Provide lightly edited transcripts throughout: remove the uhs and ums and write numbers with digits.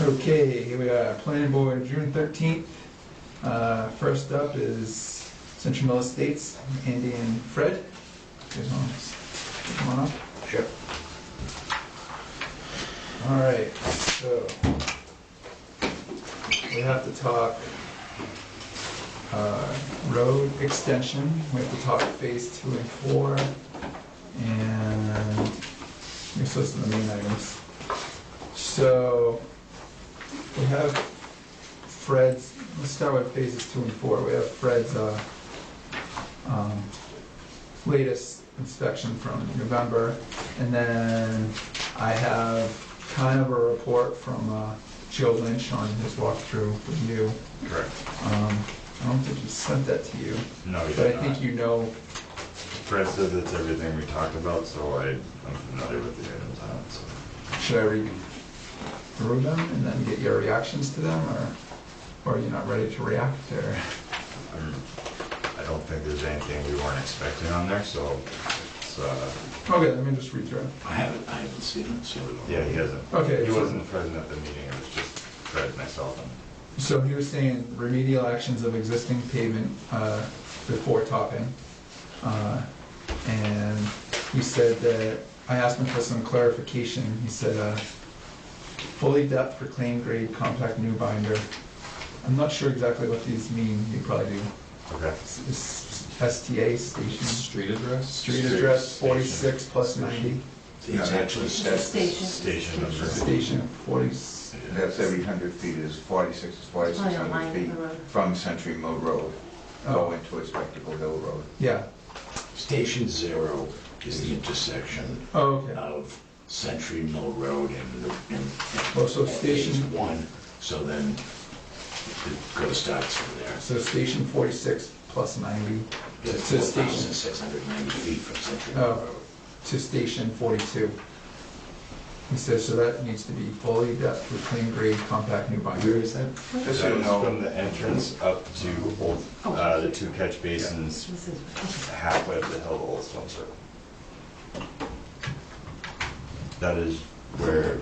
Okay, here we are, planning board, June 13th. First up is Central Mill Estates, Andy and Fred. You guys want to come on up? Sure. All right, so we have to talk road extension. We have to talk phase 2 and 4, and here's list of the main items. So we have Fred's, let's start with phases 2 and 4. We have Fred's latest inspection from November, and then I have kind of a report from Joe Lynch on his walkthrough with you. Correct. I don't think he sent that to you. No, he but did I think not. you know. Fred said that's everything we talked about, so I'm familiar with the items on it. So. Should I read through them and then get your reactions to them, or are you not ready to react? Or I don't think there's anything we weren't expecting on there, so it's, okay, let me just read through it. I haven't seen it, so. yeah, he hasn't. Okay, He so- wasn't present at the meeting, it was just Fred and myself. So he was saying remedial actions of existing pavement before topping. And he said that, I asked him for some clarification. He said, fully depth reclaimed grade compact new binder. I'm not sure exactly what these mean. You probably do. Okay. STA station. Street address? Street address 46 plus 90. It's actually Station number. Station 46. That's every 100 feet is 4,600 feet from Century Mill Road, going towards Spectacle Hill Road. Yeah. Station 0 is the intersection Oh, okay. of Century Mill Road and Oh, so phase station, 1, so then it starts from there. so station 46 plus 90 It's to station, 4,690 feet from Century Mill Oh. Road. to station 42. He says, so that needs to be fully depth reclaimed grade compact new binder. Where is that? Just so you That know, was from the entrance up to Old, the two catch basins halfway up the hill to Old Stone Circle. That is where,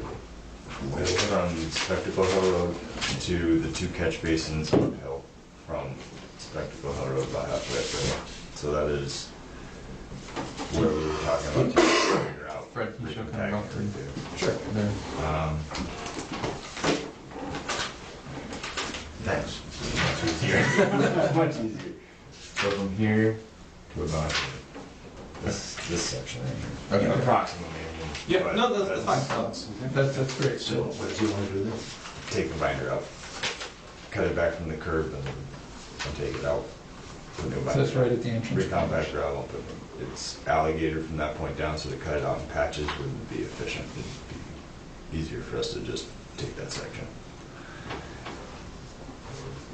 from Spectacle Hill Road to the two catch basins uphill from Spectacle Hill Road about halfway up the hill. So that is where we were talking about to figure out. Fred, can you show recompacting kind of everything. Sure. There. Thanks. Much easier. Much easier. So from here to about this section right here. Okay. Approximately. Yeah, but no, that's fine. No, that's- That's great. So what do you want to do then? Take the binder out, cut it back from the curb and take it out. Put new So binder. that's right at the entrance. Recompact gravel, but it's alligator from that point down, so to cut it out in patches wouldn't be efficient. It'd be easier for us to just take that section.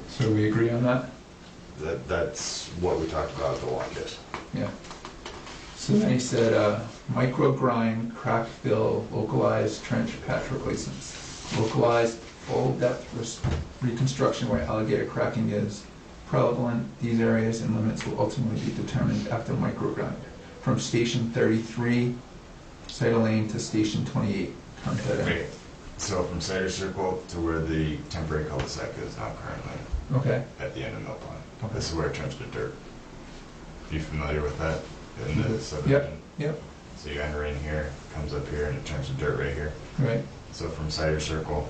So we agree on that? That's what we talked about at the walk test. Yeah. So then he said, micro grind, crack fill, localized trench patch replacements. Localized full depth reconstruction where alligator cracking is prevalent. These areas and limits will ultimately be determined after micro grind. From station 33, Cider Lane to station 28, count that in. Great. So from Cider Circle to where the temporary cul-de-sac is now currently, Okay. at the end of Mill Pond. Okay. This is where it turns to dirt. You familiar with that in the subdivision? Yep, So you enter in here, comes up here, and it turns to dirt right here. right. So from Cider Circle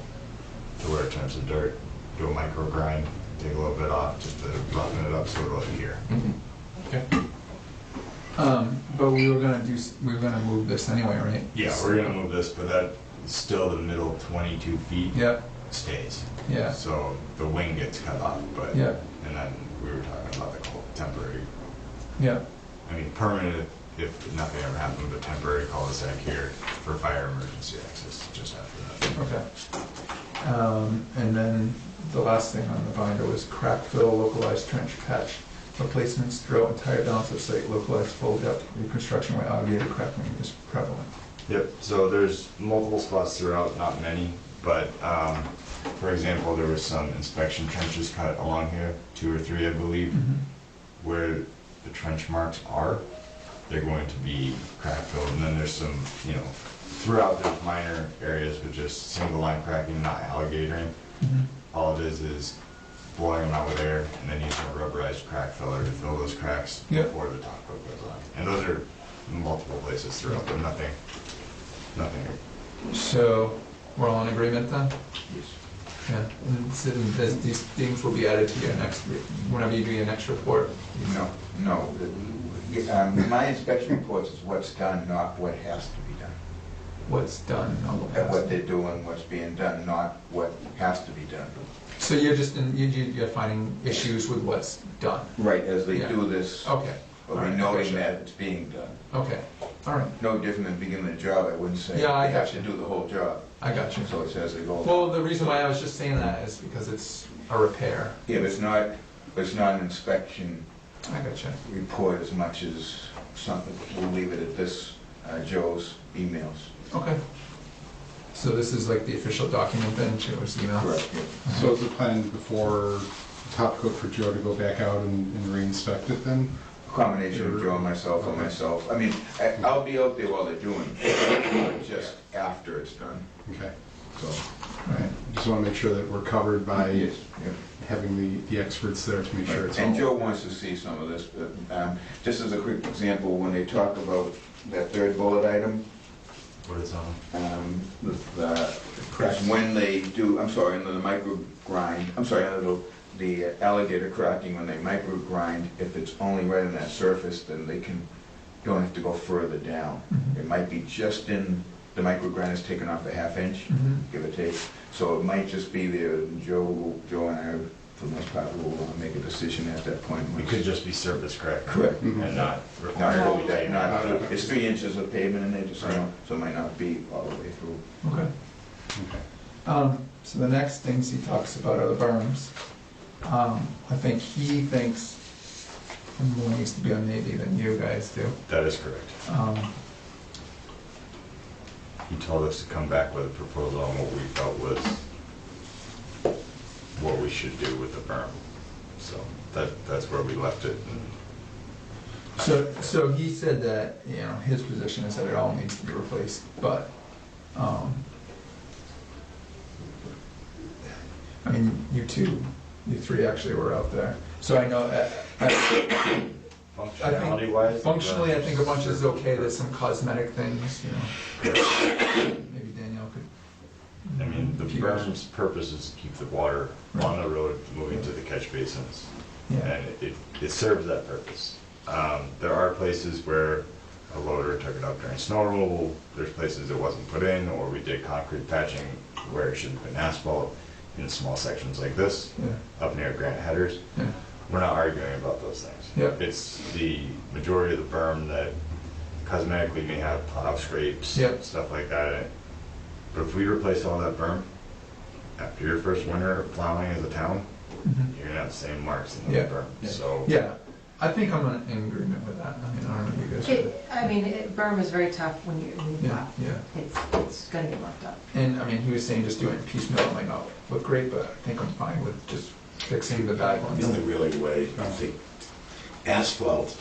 to where it turns to dirt, do a micro grind, take a little bit off, just to roughen it up so it'll adhere. Okay. But we were gonna move this anyway, right? Yeah, we're gonna move this, but that, still the middle 22 feet Yep, stays. yeah, So the wing gets cut off, but, yeah, and then we were talking about the temporary, yeah. I mean, permanent if nothing ever happened, but temporary cul-de-sac here for fire emergency access just after that. Okay. And then the last thing on the binder was crack fill, localized trench patch replacements throughout entire balance of site, localized full depth reconstruction where alligator cracking is prevalent. Yep, so there's multiple spots throughout, not many, but for example, there was some inspection trenches cut along here, 2 or 3 I believe, where the trench marks are. They're going to be crack filled, and then there's some, throughout there's minor areas with just single line cracking, not alligatoring. Mhm. All it is blowing them out with air and then using a rubberized crack filler to fill those cracks Yeah. before the top coat goes on. And those are multiple places throughout, but nothing. So, we're all in agreement then? Yes. Yeah, and so these things will be added to your next, whenever you do your next report? No. My inspection reports is what's done, not what has to be done. What's done, not what And has what to they're be. doing, what's being done, not what has to be done. So you're just, you're finding issues with what's done? Right, as they Yeah. do this, Okay, we'll be Alright, noting gotcha. that it's being done. okay, all right, No different than beginning the job, I wouldn't say. Yeah, I You have got to you. do the whole job, I got you. so it's as they go. Well, the reason why I was just saying that is because it's a repair. Yeah, but it's not an inspection I got you. report as much as something, we'll leave it at this, Joe's emails. Okay. So this is like the official document then, Joe's email? Correct, yeah. So is the plan before top coat for Joe to go back out and re-inspect it then? Combination of Joe and myself or myself. I mean, I'll be out there while they're doing it, just after it's done, Okay. so. Right. Just want to make sure that we're covered by Yes, yeah. having the experts there to make sure it's all. And Joe wants to see some of this, but just as a quick example, when they talk about that third bullet item, What is on? Correct. When they do, I'm sorry, under the micro grind, I'm sorry, under the alligator cracking, when they micro grind, if it's only right on that surface, then they don't have to go further down. Mhm. It might be just in, the micro grind is taken off a half inch, Mhm. give or take. So it might just be there, Joe and I, for the most part, will make a decision at that point. It could just be surface crack. Correct. Mhm. And not Not required. fully, that, not, Okay. it's 3 inches of pavement in there, just so you know, so it might not be all the way through. Okay. Okay. So the next things he talks about are the berms. I think he thinks more needs to be on Navy than you guys do. That is correct. He told us to come back with a proposal on what we felt was what we should do with the berm. So that's where we left it. And So he said that, you know, his position is that it all needs to be replaced, but, I mean, you three actually were out there. So I know, functionality wise. functionally, I think a bunch is okay, there's some cosmetic things, you know. Maybe Danielle could. I mean, the If you guys- berm's purpose is to keep the water on the road moving to the catch basins. Yeah, And it serves that purpose. There are places where a loader took it up during snow removal, there's places it wasn't put in, or we did concrete patching where it should have been asphalt in small sections like this, yeah, up near Grant Headers. yeah, We're not arguing about those things. Yep. It's the majority of the berm that cosmetically may have plow scrapes, Yep. stuff like that in it. But if we replace all that berm, after your first winter of plowing as a town, mhm. you're gonna have the same marks in the Yeah. berm. So Yeah, I think I'm in agreement with that. I mean, I don't know what you guys are. Berm is very tough when you Yeah, plow. yeah. It's gonna get roughed up. And, I mean, he was saying just doing piecemeal might not look great, but I think I'm fine with just fixing the bad ones. The only really way, I think, asphalt,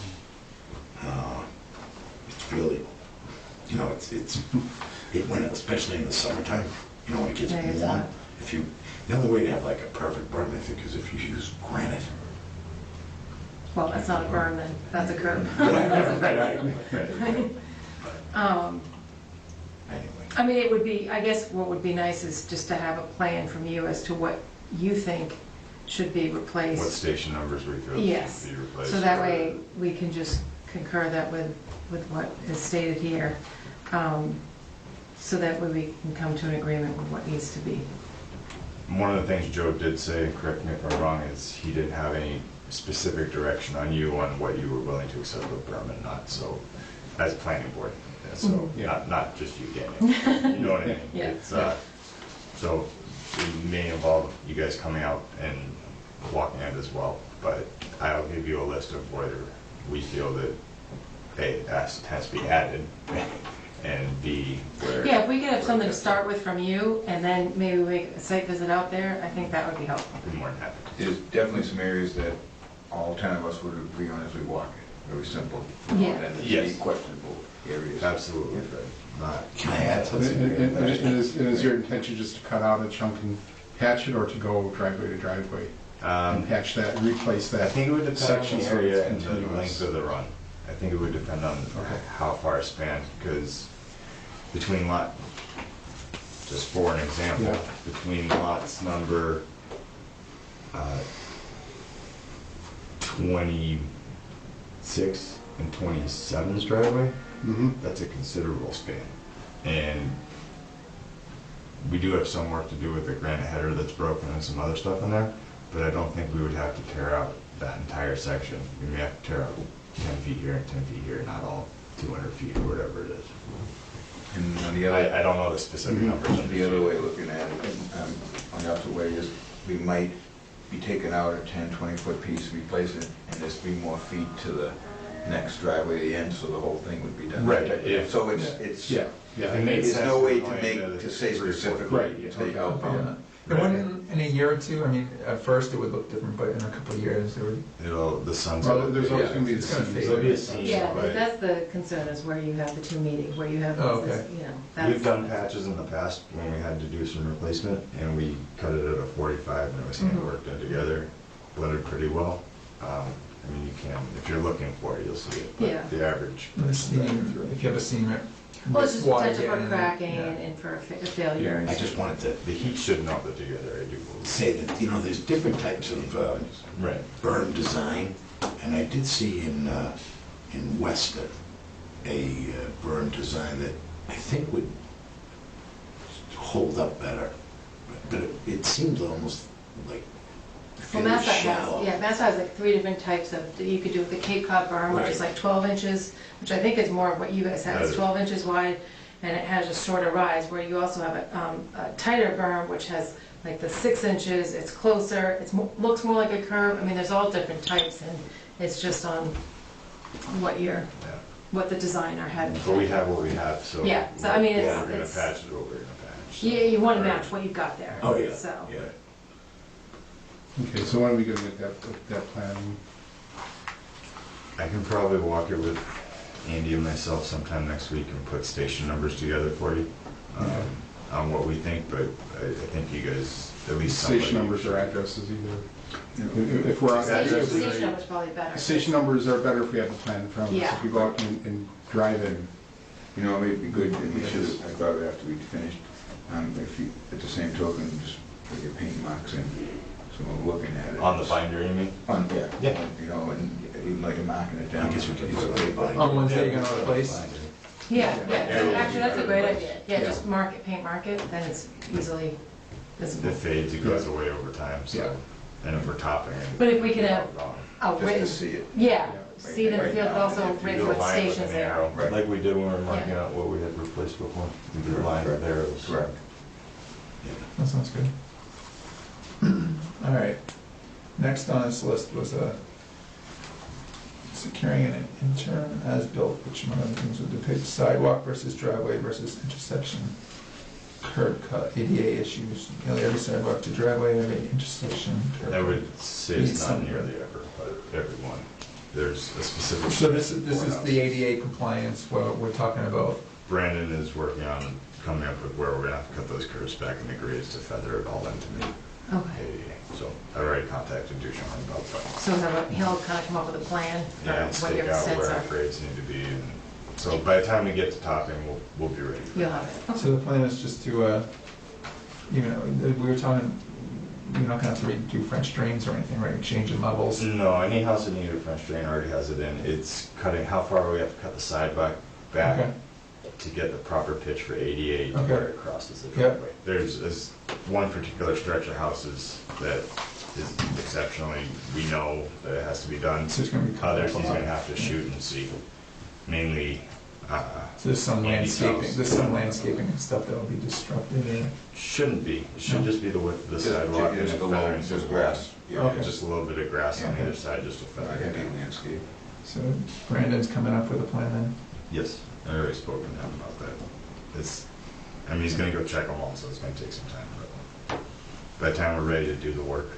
it's really, you know, when, especially in the summertime, you know, when it gets Yeah, it's warm, hot. the only way to have like a perfect berm, I think, is if you use granite. Well, that's not a berm then, that's a curb. Anyway, I mean, it would be, I guess what would be nice is just to have a plan from you as to what you think should be what replaced. station numbers we feel Yes. should be replaced. So that way, we can just concur that with what is stated here. So that way we can come to an agreement with what needs to be. One of the things Joe did say, correct me if I'm wrong, is he didn't have any specific direction on you on what you were willing to accept with berm and not, so, as planning board. So, Mhm. not just you, Daniel. You know what I mean? Yeah. It's, so, it may involve you guys coming out and walking it as well, but I'll give you a list of where we feel that, A, it has to be added, and B, where. Yeah, if we could have something to start with from you, and then maybe make a site visit out there, I think that would be helpful. I'd be more than happy. There's definitely some areas that all 10 of us would agree on as we walk it, very simple. Yeah. And it's Yes. questionable. areas. Absolutely, not. Can I add And something? is your intention just to cut out a chunk and patch it, or to go driveway to driveway and patch that, replace I that? think it would depend on section the so it's area and the continuous. length of the run. I think it would depend on Okay. how far it spanned, because between just for an example, Yeah. between lots number 26 and 27's driveway, Mm-hmm. that's a considerable span. And we do have some work to do with the granite header that's broken and some other stuff in there, but I don't think we would have to tear out that entire section. We may have to tear out 10 feet here and 10 feet here, not all 200 feet or whatever it is. And on the other, I don't know the specific Mhm. numbers. the other way of looking at it, on the opposite way, is we might be taking out a 10, 20-foot piece, replace it, and there's 3 more feet to the next driveway at the end, so the whole thing would be done. Right, if- So it's, Yeah, yeah. It makes there's no sense way to to go make, into to say 3 or 4 specifically, Right, you yeah, take okay. out. Yeah. And when, in a year or two, I mean, at first it would look different, but in a couple of years, it would, The sun's. Well, there's always Yeah, gonna be the it's gonna seams. fade. There'll be a seam. Yeah, Right. that's the concern, is where you have the 2 meetings, where you have, Oh, this, okay. you know, that's. We've done patches in the past when we had to do some replacement, and we cut it at a 45, and it was hand Mhm. worked in together, blended pretty well. I mean, you can, if you're looking for it, you'll see it, Yeah. but the average. the seam, if you have a seam, it. Well, it's just water potential getting for in, cracking yeah. and for a failure. I just wanted to The heat should melt it together, I do believe. say that, you know, there's different types of Right. berm design, and I did see in Weston a berm design that I think would hold up better, but it seems almost like Well, very Mass Dot shallow. has, yeah, Mass Dot has like 3 different types of, that you could do with the Cape Cod berm, which is Right. like 12 inches, which I think is more of what you guys have, it's 12 inches wide, and it has a shorter rise, where you also have a tighter berm, which has like the 6 inches, it's closer, looks more like a curve, I mean, there's all different types, and it's just on what Yeah. what the designer had. But we have what we have, so. Yeah, so I mean, We're it's- gonna it's- patch it what we're gonna patch. so. Yeah, you want to Right. match what you've got there. Oh, yeah, So, yeah. Okay, so when are we gonna get that plan? I can probably walk it with Andy and myself sometime next week and put station numbers together for you, on what we think, but I think you guys, at least somebody. Station numbers or addresses either? If we're on station Addresses, station number's probably better. Station numbers are better if we have the plan in front of us. Yeah. If we go out and drive in. You know, it'd be good, and we should have, I thought after we finished, if you, at the same token, just put your paint marks in, so we're looking at it. On the binder, you mean? On, yeah. Yeah. You know, and even like marking it down. I guess we could use a little binder. On ones that you're gonna replace? Yeah, yeah, Yeah. actually, that's a great idea. Yeah, Yeah. just mark it, paint mark it, then it's easily visible. It fades, it goes away over time, Yeah. so, and if we're topping it. But if we could have Wrong. a Just to written, see it. yeah, see the Right field, now, but also if you written Do a what line with stations an they are. arrow, Right. like we did when we were marking Yeah. out what we had replaced before. We did a line with arrows. Correct. That sounds good. All right. Next on this list was securing an interim as-built, which among other things would depict sidewalk versus driveway versus intersection curb cut, ADA issues, nearly every sidewalk to driveway, every intersection curb I cut. would say it's Needs not some- nearly ever, but everyone. There's a specific. So this is the ADA compliance, what we're talking about. Brandon is working on coming up with where we're gonna have to cut those curves back in the grades to feather it all into me. Okay, So I already contacted Dushan about that. so he'll kind of come up with a plan for Yeah, what stake your out sets where our are. grades need to be, and so by the time we get to topping, we'll be ready. You'll have it. Okay. So the plan is just to, you know, we were talking, you're not gonna have to redo French drains or anything, right, changing levels? No, any house that needed a French drain already has it in. It's cutting, how far we have to cut the side back Okay. to get the proper pitch for ADA to Okay. where it crosses the Yep. driveway. There's one particular stretch of houses that is exceptionally, we know that it has to be done. So it's gonna be cut Others off a he's lot. gonna have to shoot and see. Mainly, So there's some Andy's landscaping, house. there's some landscaping and stuff that will be disrupted there. shouldn't be. It should No. just be the width of the Just- sidewalk and just the along- feathering. just grass. Yeah, Okay. just a little bit of grass on Yeah. either side, just to feather it Heavy in. landscape. So Brandon's coming up with a plan then? Yes, I already spoken to him about that. I mean, he's gonna go check them all, so it's gonna take some time, but by the time we're ready to do the work,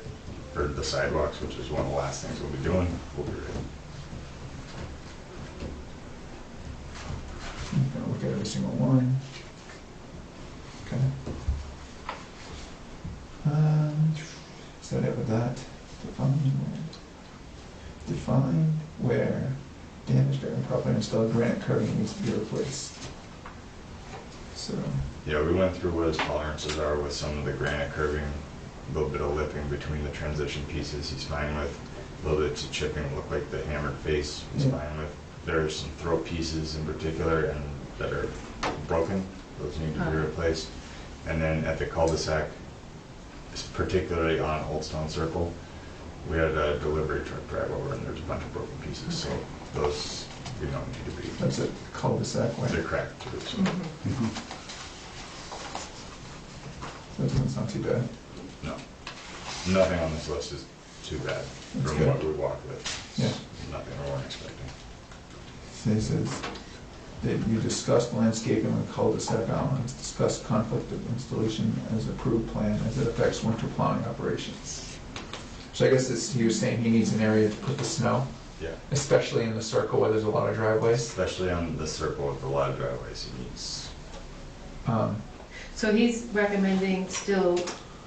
or the sidewalks, which is one of the last things we'll be doing, we'll be ready. every single one. Okay. So that with that, define where damaged or improperly installed granite curving needs to be replaced. So, Yeah, we went through what his tolerances are with some of the granite curving, a little bit of lipping between the transition pieces he's fine with, a little bit of chipping, look like the hammered face he's Yeah. fine with. There's some throat pieces in particular and that are broken, those need to be replaced. And then at the cul-de-sac, particularly on Old Stone Circle, we had a delivery truck drive over and there's a bunch of broken pieces, so those we don't need to be. that's a cul-de-sac way. They're cracked through, so That doesn't sound too bad. no. Nothing on this list is too bad That's from good. what we walked with. Yeah. Nothing we weren't expecting. So he says that you discussed landscaping on cul-de-sac islands, discussed conflict of installation as approved plan as it affects winter plowing operations. So I guess it's, he was saying he needs an area to put the snow, Yeah. especially in the circle where there's a lot of driveways. Especially on the circle with a lot of driveways, he needs, So he's recommending still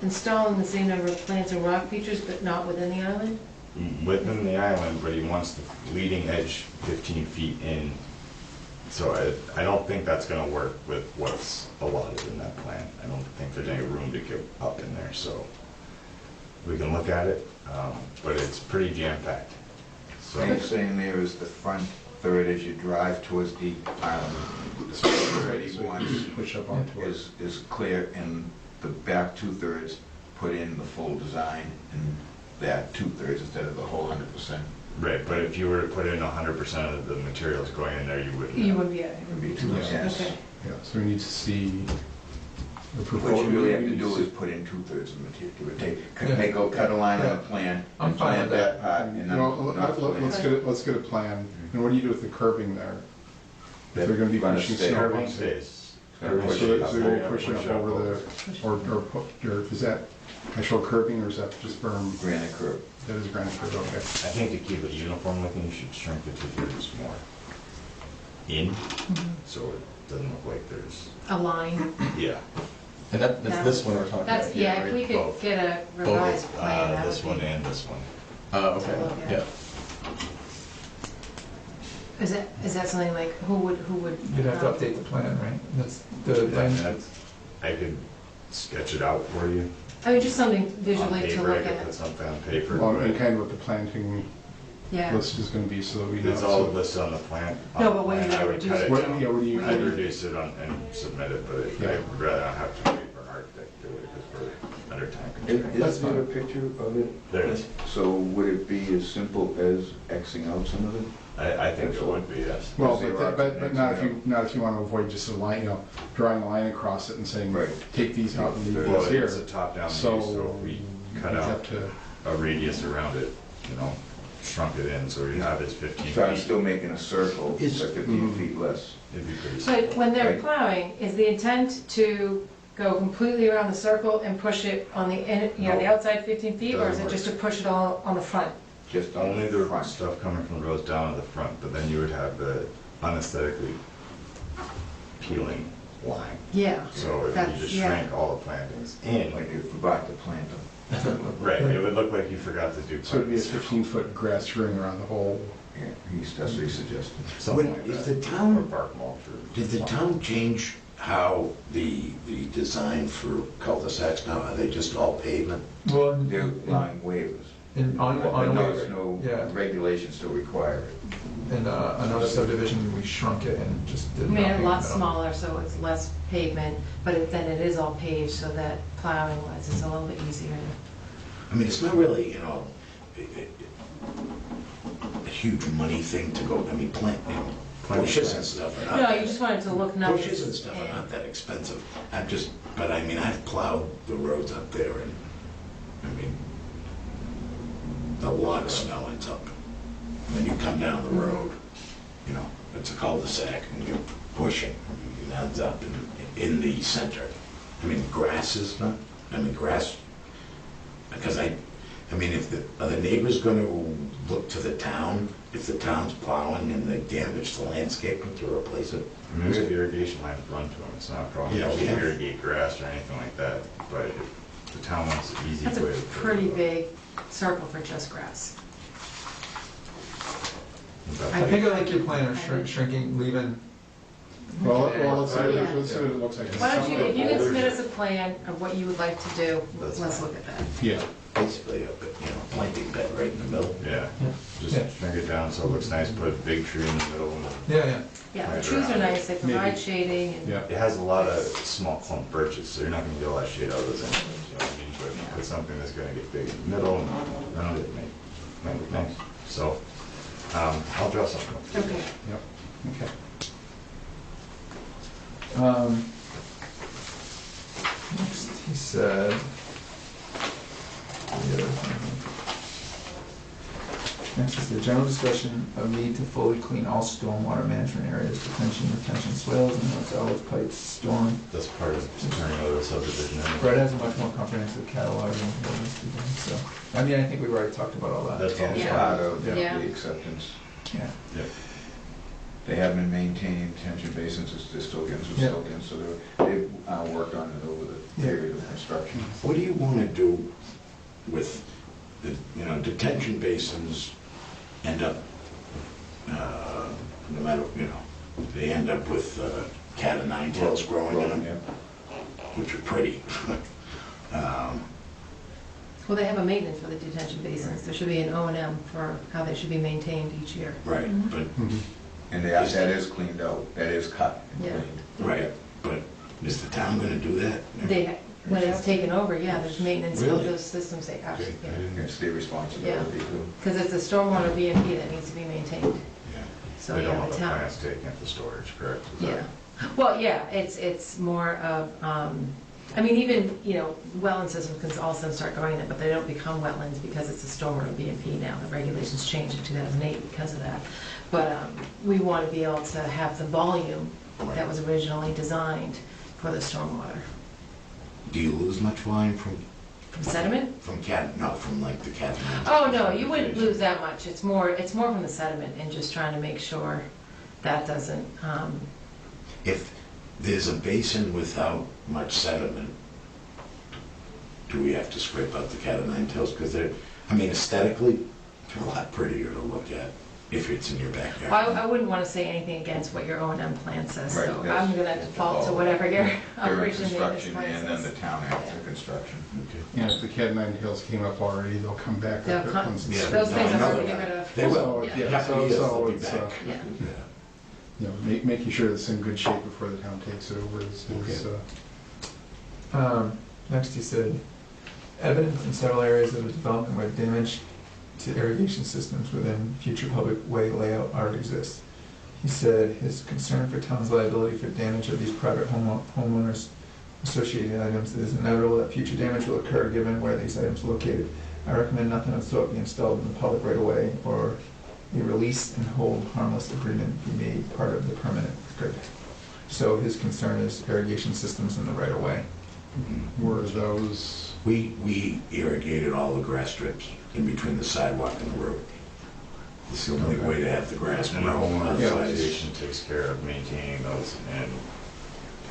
installing the same number of plants and rock features, but not within the island? within the island, but he wants the leading edge 15 feet in. So I don't think that's gonna work with what's allotted in that plan. I don't think there's any room to get up in there, so we can look at it, but it's pretty jam-packed. So So, you're saying there is the front third as you drive towards the island, the third he So you wants just push up onto it. is clear, and the back 2/3 put in the full design, and that 2/3 instead of the whole 100%. right, but if you were to put in 100% of the materials going in there, you wouldn't. You would be, It would be 2, Yeah. yes. okay. Yeah, so we need to see the proposal. What you really have we to need do see- is put in 2/3 of the material. It would Yeah. cut a line on Yeah. the plan, I'm and fine plant with that part, and then. Well, not plant. let's get a plan. And what do you do with the curbing there? If they're gonna be Gonna pushing stay. snow Curving on it? stays. Gonna Curving push So it stays. up. they're Yeah, pushing push up over or is that actual curbing or is that just berm? Granite curb. That is granite curb, okay. I think to keep it uniform looking, you should shrink the 2/3 more in, so it doesn't look like there's, A line. yeah. And that's this one we're talking about That's, here, yeah, if we right? could Both. get a revised plan, that This would one be. and this one. Okay, To look at. yeah. Is that something like, who would? you'd have to update the plan, right? That's the And plan. that's, I could sketch it out for you. I mean, just something On visually to paper, look I could at. put something on paper. Well, and kind of what the planting Yeah. list is gonna be so that we know. It's all so- listed on the plan. No, On the but what plan, you I would reduce cut it it What, down. yeah, what do you? I'd reduce it on and submit it, but Yeah. I'd rather not have to wait for an architect to do it because we're under time constraints. That's Is there a fine. picture of it? There it is. So would it be as simple as Xing out some of it? I think it would be, yes. Well, Zero but not if option, not if you wanna avoid just a line, drawing a line across it and saying, Right. take these out and leave Well, these here. it's a top-down view, So so if we cut we out have to, a radius around it, shrunk it in, so we have is 15 So I'm feet. still making a circle, Is- but 15 feet less. It'd be pretty But when they're Right. plowing, is the intent to go completely around the circle and push it on the, the outside 15 feet? Or is it Doesn't just to push it all on the front? Just on Only the the front. stuff coming from the roads down to the front, but then you would have the unesthetically peeling line. Yeah. So if That's- you just yeah. shrank all the plantings in, Like you forgot to plant them. right, it would look like you forgot to do so it'd be a plantings. 15-foot grass ring around the whole. Yeah, that's what he suggested. Something When- like is that. the town- Or bark mulch or. Did the town change how the design for cul-de-sacs now, are they just all pavement? Well, They're line waivers. on, But there's yeah. no regulations to require it. in another subdivision, we shrunk it and just did Made nothing it a in the lot middle. smaller, so it's less pavement, but then it is all paved, so that plowing wise is a little bit easier. I mean, it's not really, a huge money thing to go, I mean, bushes and stuff are not. No, you just want it to look nice. Bushes and stuff are not that expensive. But I mean, I've plowed the roads up there and, I mean, a lot of snow ends up. When you come down the road, it's a cul-de-sac and you're pushing, it ends up in the center. I mean, grass is not, grass, because I mean, are the neighbors gonna look to the town if the town's plowing and they damage the landscaping to replace it? I mean, we have irrigation lines run to them, it's not a problem. Yeah, We we don't have. irrigate grass or anything like that, but if the town wants an easy way That's to. a pretty big circle for just grass. I think I like your plan of shrinking, leaving. Well, let's see, Yeah. let's see what it looks like. Why don't you, if you can submit us a plan of what you would like to do, That's let's fine. look at that. Yeah, Basically, planting bed right in the middle. Yeah, Yeah. just shrink it down so it looks nice, put a big tree in the middle. Yeah. Yeah, the Right trees are around nice, they provide Maybe. shading and. yeah. It has a lot of small clump birches, so you're not gonna get a lot of shade out of those anyways, you know what I mean? But put something that's gonna get big in the middle and then it'll make it nice. So, I'll draw something up. Okay. Yep, okay. Next, he said. the other thing. Next is the general discussion of need to fully clean all stormwater management areas, detention, retention swales, and notes, outlets, pipes, storm. That's part of turning over the subdivision. anyway. Brett has a much more comprehensive catalog than what this to do, so. I mean, I think we've already talked about all that. That's all. And it's Yeah. part of the Yeah. acceptance. Yeah. Yep. They have been maintaining detention basins, they're still getting some Yeah. silt in, so they've worked on it over the period of construction. What do you wanna do with the, detention basins end up, no matter, they end up with cat o' nine tails growing in them, Yeah. which are pretty. Well, they have a maintenance for the detention basins. There should be an O and M for how they should be maintained each year. Right, but, And that is cleaned out, that is cut and Yeah. cleaned. right, but is the town gonna do that? They, when it's taken over, yeah, there's maintenance of Really? those systems, they have, Okay, I yeah. didn't- It's their responsibility too. Because it's a stormwater BMP that needs to be maintained. Yeah. So, They don't yeah, want the the town. plants taken for storage, correct? Is that- Yeah, well, yeah, it's more of, I mean, even, wetland systems can also start going in it, but they don't become wetlands because it's a stormwater BMP now. The regulations changed in 2008 because of that. But we want to be able to have the volume that was originally designed for the stormwater. Do you lose much volume from Sediment? from like the cat? Oh, no, you wouldn't lose that much. It's more from the sediment and just trying to make sure that doesn't, If there's a basin without much sediment, do we have to scrape out the cat o' nine tails? Because aesthetically, they're a lot prettier to look at if it's in your backyard. I wouldn't want to say anything against what your O and M plan says, Right, so that's- I'm going to default to whatever your During operation maintenance construction plan and then says. the town after construction. And if the cat nine tails came up already, they'll come back. They'll if it come- comes to Yeah. Those certain things are times. hard to get rid of. They will. So, Yeah. yeah, so Yes, they'll be it's, back. Yeah. making sure it's in good shape before the town takes it over is, Next, he said, evidence in several areas of the development where damage to irrigation systems within future public way layout already exists. He said his concern for town's liability for damage of these private homeowners associated items is inevitable that future damage will occur given where these items are located. I recommend nothing of the sort be installed in the public right of way or a release and hold harmless agreement be made part of the permanent record. So his concern is irrigation systems in the right of way. were those, We irrigated all the grass strips in between the sidewalk and the road. It's the only way to have the grass And the grow homeowner on the sides. association takes care of maintaining those and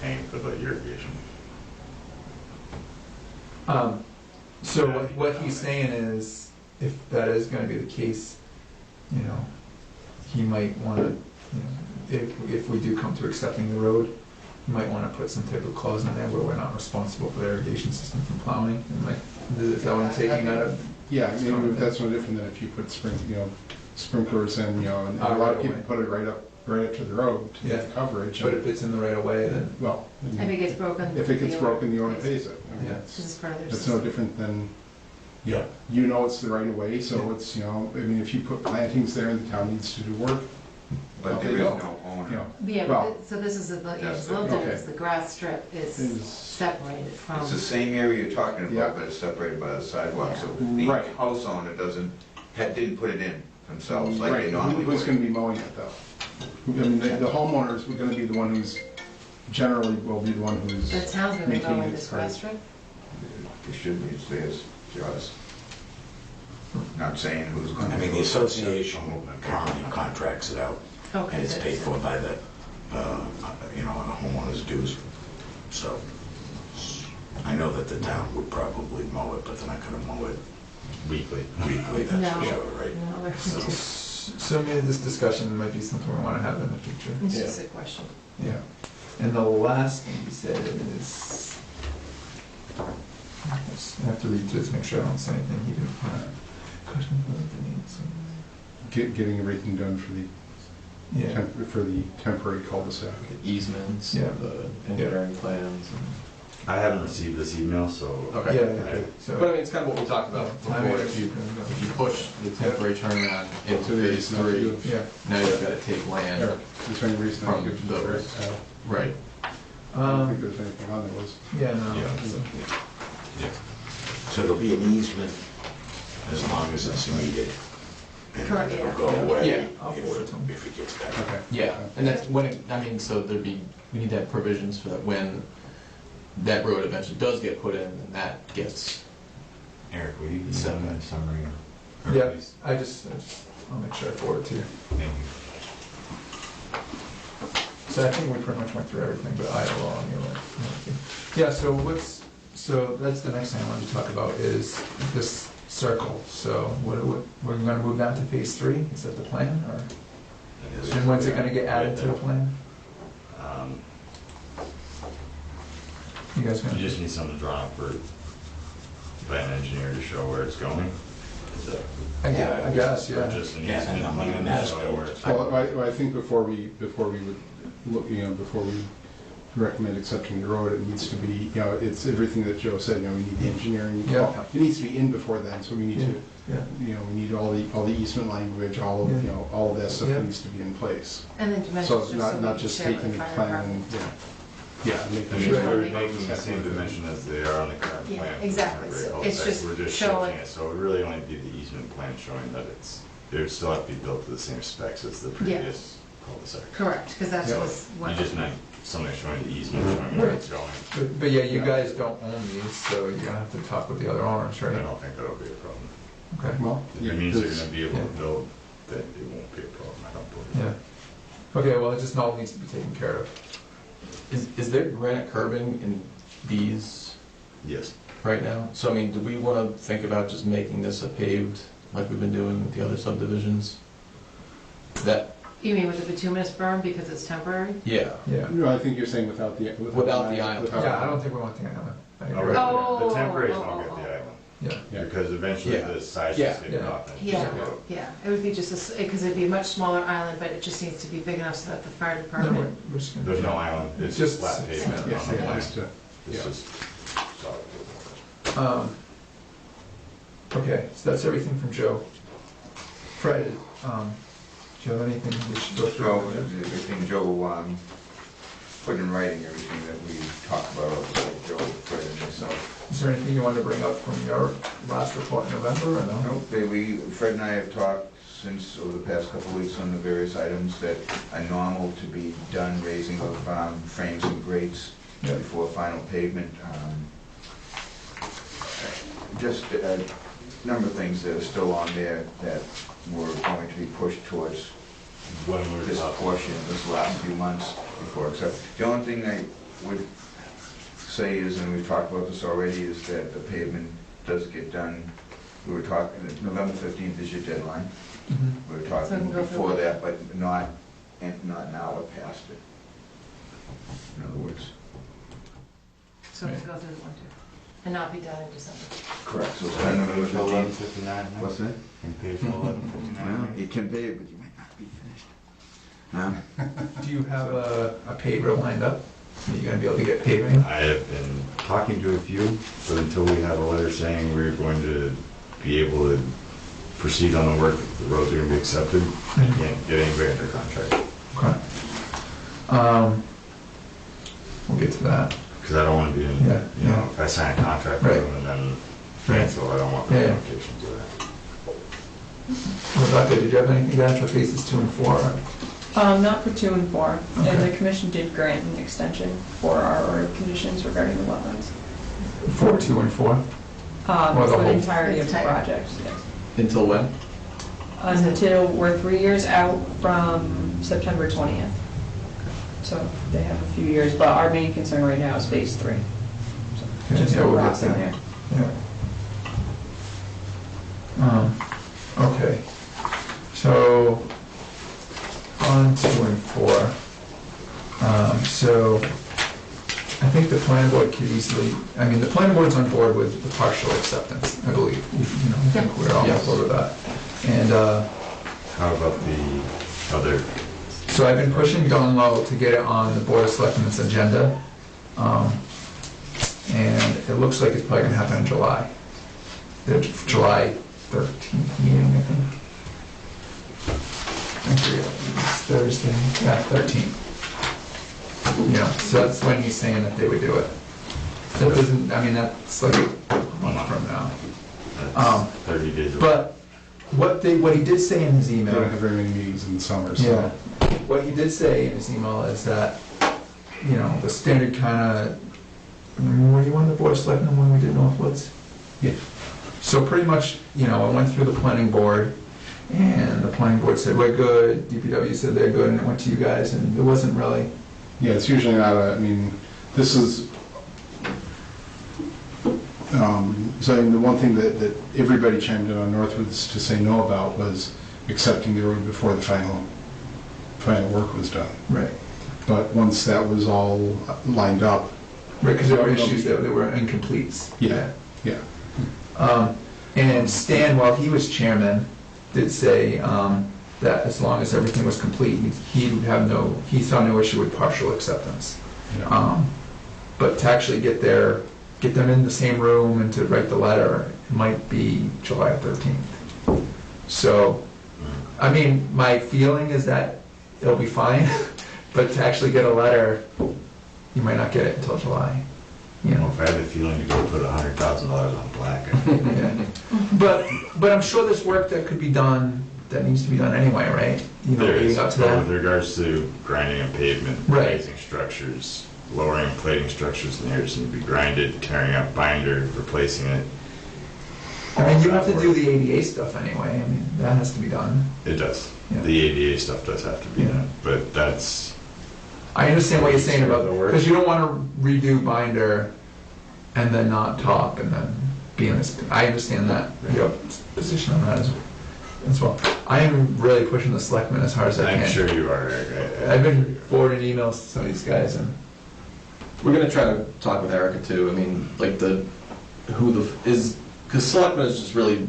paying for the irrigation. So what he's saying is, if that is gonna be the case, he might wanna, if we do come to accepting the road, he might wanna put some type of clause in there where we're not responsible for the irrigation system from plowing, and like, is that what I'm taking out of? yeah, maybe that's no different than if you put sprinklers in, and a lot of people put it right up to the road to get coverage. But if it's in the right of way, then, Well, If it gets broken. if it gets broken, the owner pays it. I mean, Yeah. This is part of their That's no system. different than, Yeah. it's the right of way, so it's, if you put plantings there and the town needs to do work, But there is no owner. Yeah, Well- but so this is, it's That's a little okay. different, the grass strip is Is- separated from. It's the same area you're talking Yeah. about, but it's separated by the sidewalk, so the Right. house owner didn't put it in themselves like right, they normally who's would. gonna be mowing it though? I mean, the homeowners were gonna be the one who's, generally will be the one who's. The town's gonna be maintaining mowing it, this grass strip? It should be, it's theirs, yours. not saying who's gonna. I mean, the do it. association currently contracts it out, Okay. and it's paid for by the, you know, the homeowner's dues. So, I know that the town would probably mow it, but they're not gonna mow it Weekly. weekly, that's for No. sure, right? No, they're- So maybe this discussion might be something we wanna have in the future. It's just a question. Yeah. And the last thing you said is, I have to read through this, make sure I don't say anything he didn't. Question about the names. Getting everything done for the, Yeah, for the temporary cul-de-sac. The easements, Yeah. the engineering plans. I haven't received this email, so. Okay. yeah, okay, so. But I mean, it's kind of what we talked about Timing before. is- If you push the temporary turnaround into phase Not 3, good. Yeah. now you've got to take land. Eric, is there any reason I From could do those. that? Right. I don't think there's anything on there, was. Yeah, no. Yeah. So it'll be an easement as long as it's needed. And Correct, it'll yeah. go away Yeah, I'll forward it to him. if it gets back. Okay. Yeah, and that's when it, I mean, so there'd be, we need to have provisions for that when that road eventually does get put in, and that gets, Eric, will you Send send that. that summary? Or Yeah, please? I'll make sure I forward it to you. Thank you. So I think we pretty much went through everything, but I will on your Yeah, so so that's the next thing I wanted to talk about is this circle. So we're gonna move down to phase 3, is that the plan, or? And when's it gonna get added to the plan? Um, You guys gonna? You just need something drawn up for an engineer to show where it's going. Is that- I guess, Or yeah. just an Yeah, easement and I mean, to that's- show where it's Well, going? I think before we would look, you know, before we recommend accepting the road, it needs to be, you know, it's everything that Joe said, you know, we need the engineering. Yeah. It needs to be in before then, so we need to, Yeah, you know, we need all the easement language, all of, you Yeah. know, all of that stuff Yeah. needs to be in place. And then dimensions, So just so not we can just share with taking the the fire plan, department. yeah, making I mean, sure. we're Sure. making the same dimension as they are on the current Yeah, plan. for exactly. temporary So cul-de-sacs. it's just We're just showing- shifting it, so it would really only be the easement plan showing that it's, it would still have to be built to the same specs as the previous cul-de-sac. Correct, because that's Yeah. what. You just meant something showing the easement, showing where it's going. but yeah, you guys don't own these, so you're gonna have to talk with the other owners, I right? don't think that'll be a problem. Okay, Well, If yeah, it means they're because- gonna be able to yeah. build, then it won't be a problem, I don't believe. yeah. Okay, well, it just all needs to be taken care of. is there granite curbing in these Yes. right now? So I mean, do we want to think about just making this a paved, like we've been doing with the other subdivisions? That, You mean with the bituminous berm because it's temporary? yeah, Yeah. No, I think you're saying without the. Without the island. Yeah, I don't think we want the island. I agree. Okay. Oh, The temporaries oh, won't oh, get the oh. island, Yeah, Yeah. because eventually Yeah. the size Yeah. is getting Yeah. off. and Yeah, just go. yeah, it would be just because it'd be a much smaller island, but it just needs to be big enough so that the fire no, department. we're just gonna. There's no island, it's Just- just flat pavement Yes, on the yeah, line. just, It's yeah. just solid. Okay, so that's everything from Joe. Fred, do you have anything we should go through? So, everything Joe, put in writing, everything that we talked about, like Joe, Fred and myself. Is there anything you wanted to bring up from your last report in November, or no? Nope, Fred and I have talked since over the past couple of weeks on the various items that are normal to be done, raising of frames and grates Yeah. before final pavement. Just a number of things that are still on there that were going to be pushed towards When we were this talking, portion, this last few months before, except, the only thing I would say is, and we've talked about this already, is that the pavement does get done. We were talking, November 15th is your deadline. Mhm. We were So we talking can go before through it. that, but not now or past it. In other words. So we can go through the winter and not be done in December. Correct. So it's done November 15th. 11:59. What's that? Can pay for 11:59. Well, you can pay it, but you might not be finished. Do you have a paver lined up? Are you gonna be able to get paving? I have been talking to a few, but until we have a letter saying we're going to be able to proceed on the work, the roads are gonna be accepted, I can't get anybody under contract. Okay. We'll get to that. Because I don't want to be in, Yeah, you know, yeah. if I sign a contract with Right. them and then cancel, I don't want the Yeah, yeah. implications of that. Rebecca, did you have anything to add for phases 2 and 4? Not for 2 and 4, and Okay. the commission did grant an extension for our order of conditions regarding the wetlands. For 2 and 4? Or the For the whole- entirety of the Entire. project, yes. Until when? Until we're 3 years out from September 20th. So they have a few years, but our main concern right now is phase 3. So just Yeah, the we'll get rocks in that. there. Yeah. Okay. So, on 2 and 4. So, I think the planning board could easily, I mean, the planning board's on board with the partial acceptance, I believe. You know, I think we're all on Yes. board with that. And, How about the other? so I've been pushing Don Lowe to get it on the Board of Selectmen's agenda. And it looks like it's probably gonna happen in July. The July 13th meeting, I think. I forget, it's Thursday, yeah, 13th. Yeah, so that's when he's saying that they would do it. That doesn't, I mean, that's like a month from now. That's 30 days away. But what he did say in his They email. don't have very many meetings in the summer, so. Yeah, what he did say in his email is that, you know, the standard kinda, were you on the Board of Selectmen when we did Northwoods? Yeah. So pretty much, you know, I went through the planning board, and the planning board said, we're good, DPW said they're good, and it went to you guys, and it wasn't really, Yeah, it's usually not I mean, this is, so I mean, the one thing that everybody chimed in on Northwoods to say no about was accepting the road before the final work was done. right. But once that was all lined up, Right, because there were issues that were incompletes. yeah. And Stan, while he was chairman, did say that as long as everything was complete, he saw no issue with partial acceptance. Yeah. But to actually get them in the same room and to write the letter, it might be July 13th. So, I mean, my feeling is that it'll be fine, but to actually get a letter, you might not get it until July, you know. If I had the feeling to go put $100,000 on black, Yeah. But I'm sure there's work that could be done, that needs to be done anyway, right? You know, there is, leading up to but that. with regards to grinding and pavement, Right. raising structures, lowering and plating structures, and areas need to be grinded, tearing up binder, replacing it. I mean, all you that have to do work. the ADA stuff anyway, I mean, that has to be done. It does. Yeah. The ADA stuff does have to be Yeah. done, but that's, I understand what you're saying about, The work. because you don't want to redo binder and then not top and then be in this, I understand that, your position on that as well. I am really pushing the selectmen as hard as I can. I'm sure you are, Eric. I've been forwarding emails to some of these guys and, We're gonna try to talk with Erica too, I mean, like because selectmen is just really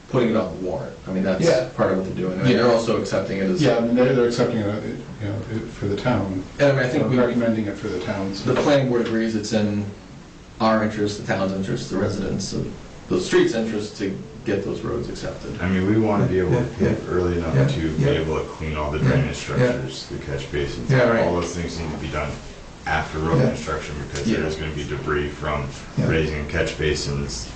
putting it on the warrant. I mean, that's Yeah. part of what they're doing. I mean, they're also accepting it as. Yeah, I mean, they're accepting it, you know, for the town. And I mean, I think They're recommending it for the towns. the planning board agrees it's in our interest, the town's interest, the residents of the street's interest to get those roads accepted. I mean, we want to be able to Yeah, pave early enough yeah, to be yeah. able to clean all the Yeah, drainage yeah. structures, the catch basins. Yeah, right. All those things need to be done after road Yeah. construction because Yeah. there's going to be debris from Yeah. raising catch basins,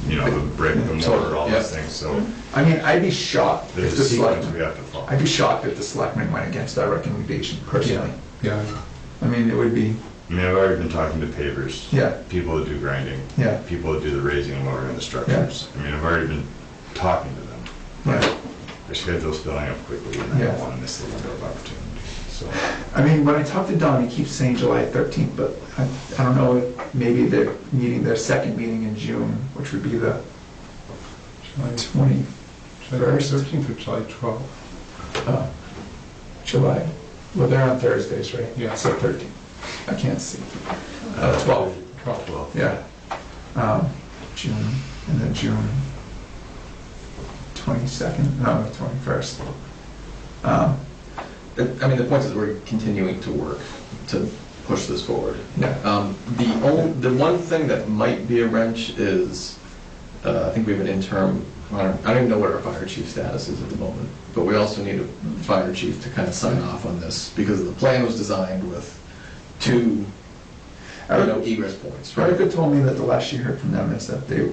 you know, the brick, the Yeah. mortar, all Yeah. those things. So I mean, I'd be shocked if there's the a sequence we selectmen, have to follow. I'd be shocked if the selectmen went against our recommendation personally. Yeah, I mean, it would be, I mean, I've already been talking to pavers, yeah, people that do grinding, yeah, people that do the raising and lowering of the structures. I mean, I've already been talking to them. yeah. Their schedule's filling up quickly and I Yeah. don't want to miss the window of opportunity. So I mean, when I talk to Don, he keeps saying July 13th, but I don't know, if maybe they're meeting their second meeting in June, which would be the July 21st. 13th or July 12th. July. Well, they're on Thursdays, right? Yeah. So 13th. I can't see. 12. 12. Yeah. June, and then June 22nd, no, the 21st. I mean, the point is we're continuing to work to push this forward. Yeah. The one thing that might be a wrench is, I think we have an interim, I don't even know what our fire chief status is at the moment, but we also need a fire chief to kind of sign off on this, because the plan was designed with two, egress points, right? Erica told me that the last she heard from them is that they,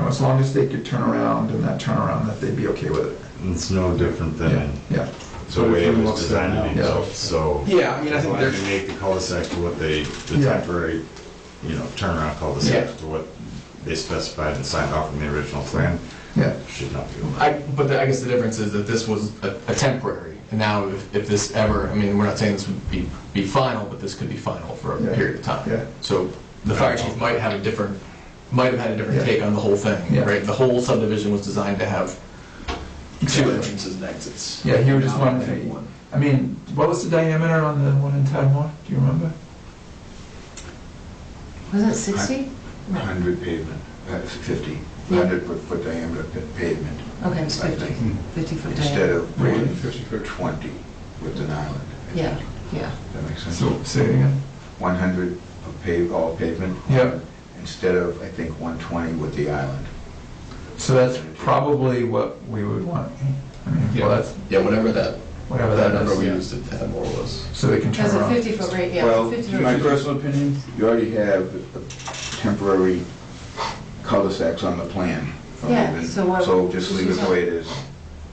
as long as they could turn around and that turnaround, that they'd be okay with it. It's no different Yeah, than yeah, the way it was Looks designed to be now. built, so. Yeah, I mean, I think Why there's, they make the cul-de-sac to what the Yeah. temporary, turnaround cul-de-sac to what they specified and signed off in the original plan. Yeah, should not be. But I guess the difference is that this was a temporary, and now if this ever, I mean, we're not saying this would be final, but this could be final for a Yeah. period of time. Yeah. So the fire chief might have had a different Yeah. take on the whole thing, Yeah. right? The whole subdivision was designed to have two Exactly. entrances and exits. Yeah, he was just Now we wondering, have one. I mean, what was the diameter on the one in Tadmore? Do you remember? Wasn't it 60? 100 pavement, 50, Yeah. 100-foot diameter pavement. Okay, it's I 50, think. 50-foot Instead diameter. of Really? 150 or 20 with an island. I Yeah, think. yeah. That makes sense. So, say it again? 100 of all pavement. Yeah. Instead of, I think, 120 with the island. So that's probably what we would want. I mean, well, that's Yeah, whatever that whatever that that number we is, used at more was. so they can turn Has a around. 50-foot rate, yeah. Well, 50 in my foot. personal opinion, you already have temporary cul-de-sacs on the plan. from Yeah, even- so what- So just leave it the way it is. I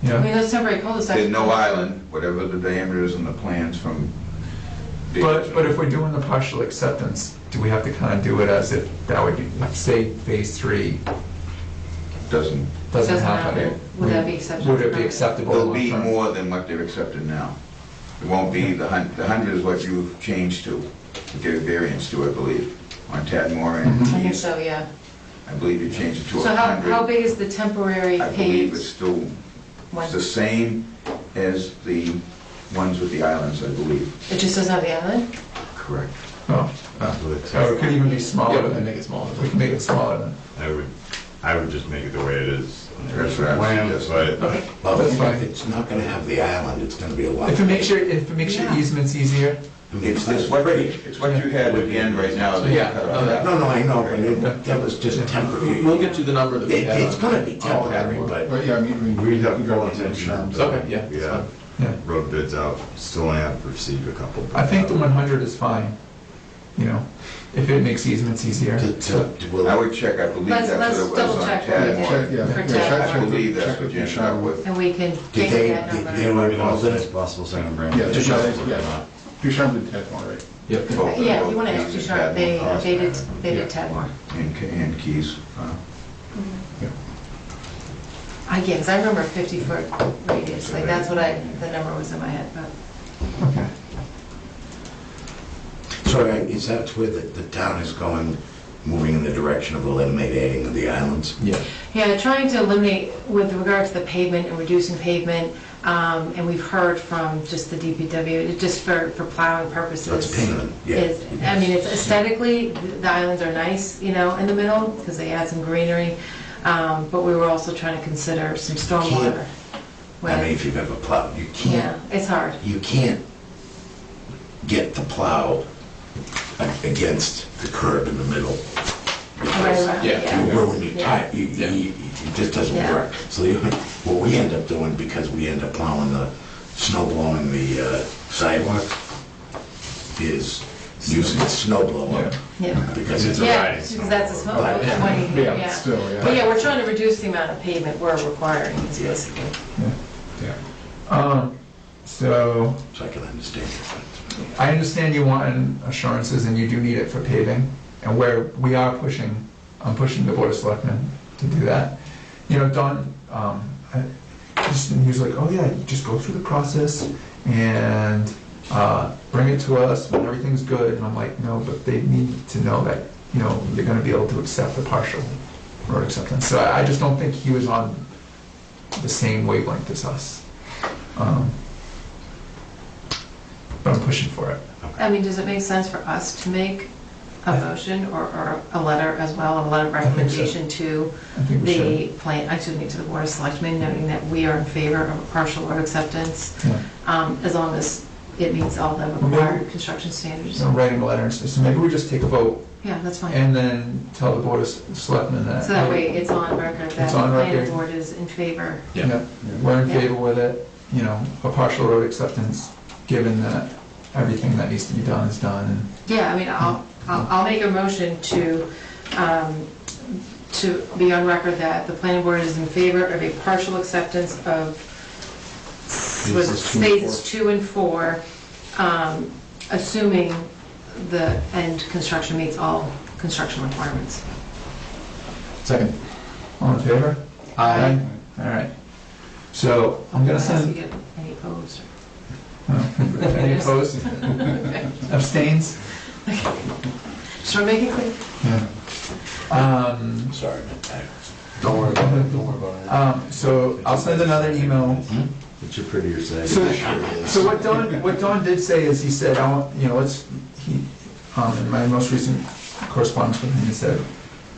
Yeah, mean, those temporary cul-de-sacs. There's no island, whatever the diameter is in the plans from. the- but if we're doing the partial acceptance, do we have to kind of do it as if that would be, like, say, phase 3 Doesn't, doesn't happen? Would that be acceptable? Would it be acceptable? there'll be long-term? more than what they've accepted now. It won't be, the 100 is what you've changed to, gave variance to, I believe, on Tadmore and I think Keys. so, yeah. I believe you changed it to So 100. how big is the temporary I believe it's paved still, one? it's the same as the ones with the islands, I believe. It just doesn't have the island? Correct. Oh, or it could even be Yeah, smaller we can than, make it smaller. we can make it smaller than. I would just make it the way it is. on the That's what I plan, was but Well, That's fine. it's not gonna have the island, it's gonna be a lot. If it makes your Yeah. easements easier, It's what, it's what you had at the end right now. that you Yeah, cut no, off. that- No, I know, but that was just temporary. We'll get you the number that we have. It's gonna be temporary, but But yeah, I mean, we have we full go into intention insurance. of. Okay, yeah, We that's have yeah. road bids out, still only have received a couple. I think the 100 is fine, you know, if it makes easements easier. I would check, I believe Let's- that's what let's it was double on check. Tadmore. Check, yeah. For Yeah, Tadmore. I believe check that's what with you ended Bouchard. up with. And we can Did take they, that did number. they were involved in It's it? possible, second brand. Yeah, Bouchard. yeah. Bouchard did Tadmore, right? Yep. Both- Yeah, both you want to Keys ask and Bouchard, they Tadmore. did Tadmore. And Keys. I get, because I remember 50-foot radius, like that's what the number was in my head, but. Okay. So is that where the town is going, moving in the direction of eliminating the islands? Yeah. Yeah, trying to eliminate with regard to the pavement and reducing pavement, and we've heard from just the DPW, just for plowing purposes. So it's payment, yeah. I mean, it's aesthetically, the islands are nice, you know, in the middle, because they add some greenery, but we were also trying to consider some stormwater. I mean, if you've ever plowed, you Yeah, can't, it's hard. you can't get the plow against the curb in the middle. Because Right, Yeah. you ruin your Yeah. tire, it just doesn't Yeah. work. So what we end up doing, because we end up plowing the, snow blowing the sidewalk, is using the snow blower. Yeah. Because it's a Yeah, riding because that's a small, Right. Yeah, yeah. still, yeah. But yeah, we're trying to reduce the amount of pavement we're requiring, is basically. Yeah. So, So I can understand it. I understand you want assurances and you do need it for paving, and where we are pushing, I'm pushing the Board of Selectmen to do that. You know, Don, he was like, oh yeah, you just go through the process and bring it to us when everything's good, and I'm like, no, but they need to know that, you know, they're gonna be able to accept the partial road acceptance. So I just don't think he was on the same wavelength as us. But I'm pushing for it. I mean, does it make sense for us to make a motion or a letter as well, a letter of I think so. recommendation to I think we should. the plan, excuse me, to the Board of Selectmen, noting that we are in favor of a partial road acceptance, Yeah. as long as it meets all the Well, required maybe- construction standards. So writing a letter and stuff, so maybe we just take a vote Yeah, that's fine. and then tell the Board of Selectmen that. So that way it's on record that It's the on planning record. board is in favor. Yeah, we're in Yeah. favor with it, you know, a partial road acceptance, given that everything that needs to be done is done, and Yeah, I mean, I'll make a motion to be on record that the planning board is in favor of a partial acceptance of phases 2 and 4, assuming the end construction meets all construction requirements. Second. all in favor? Aye. All right. So I'm gonna Ask you send, get any opposed. any opposed? Abstains? Just want to make it clear. Sorry, man. Don't worry about it, don't worry about it. So I'll send another email. It's your prettier side. So what Don did say is he said, I want, in my most recent correspondence with him, he said,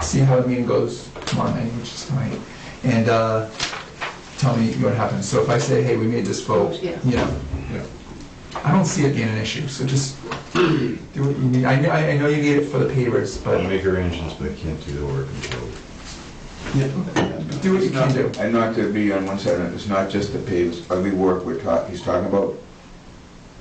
see how the meeting goes tomorrow night, which is tonight, and tell me what happens. So if I say, hey, we made this vote, Yeah. I don't see it being an issue, so just do what you need. I know you need it for the pavers, I'll but make arrangements, but I can't do the work until. do what you can do. And not to be on one side, it's not just the pavers, every work he's talking about.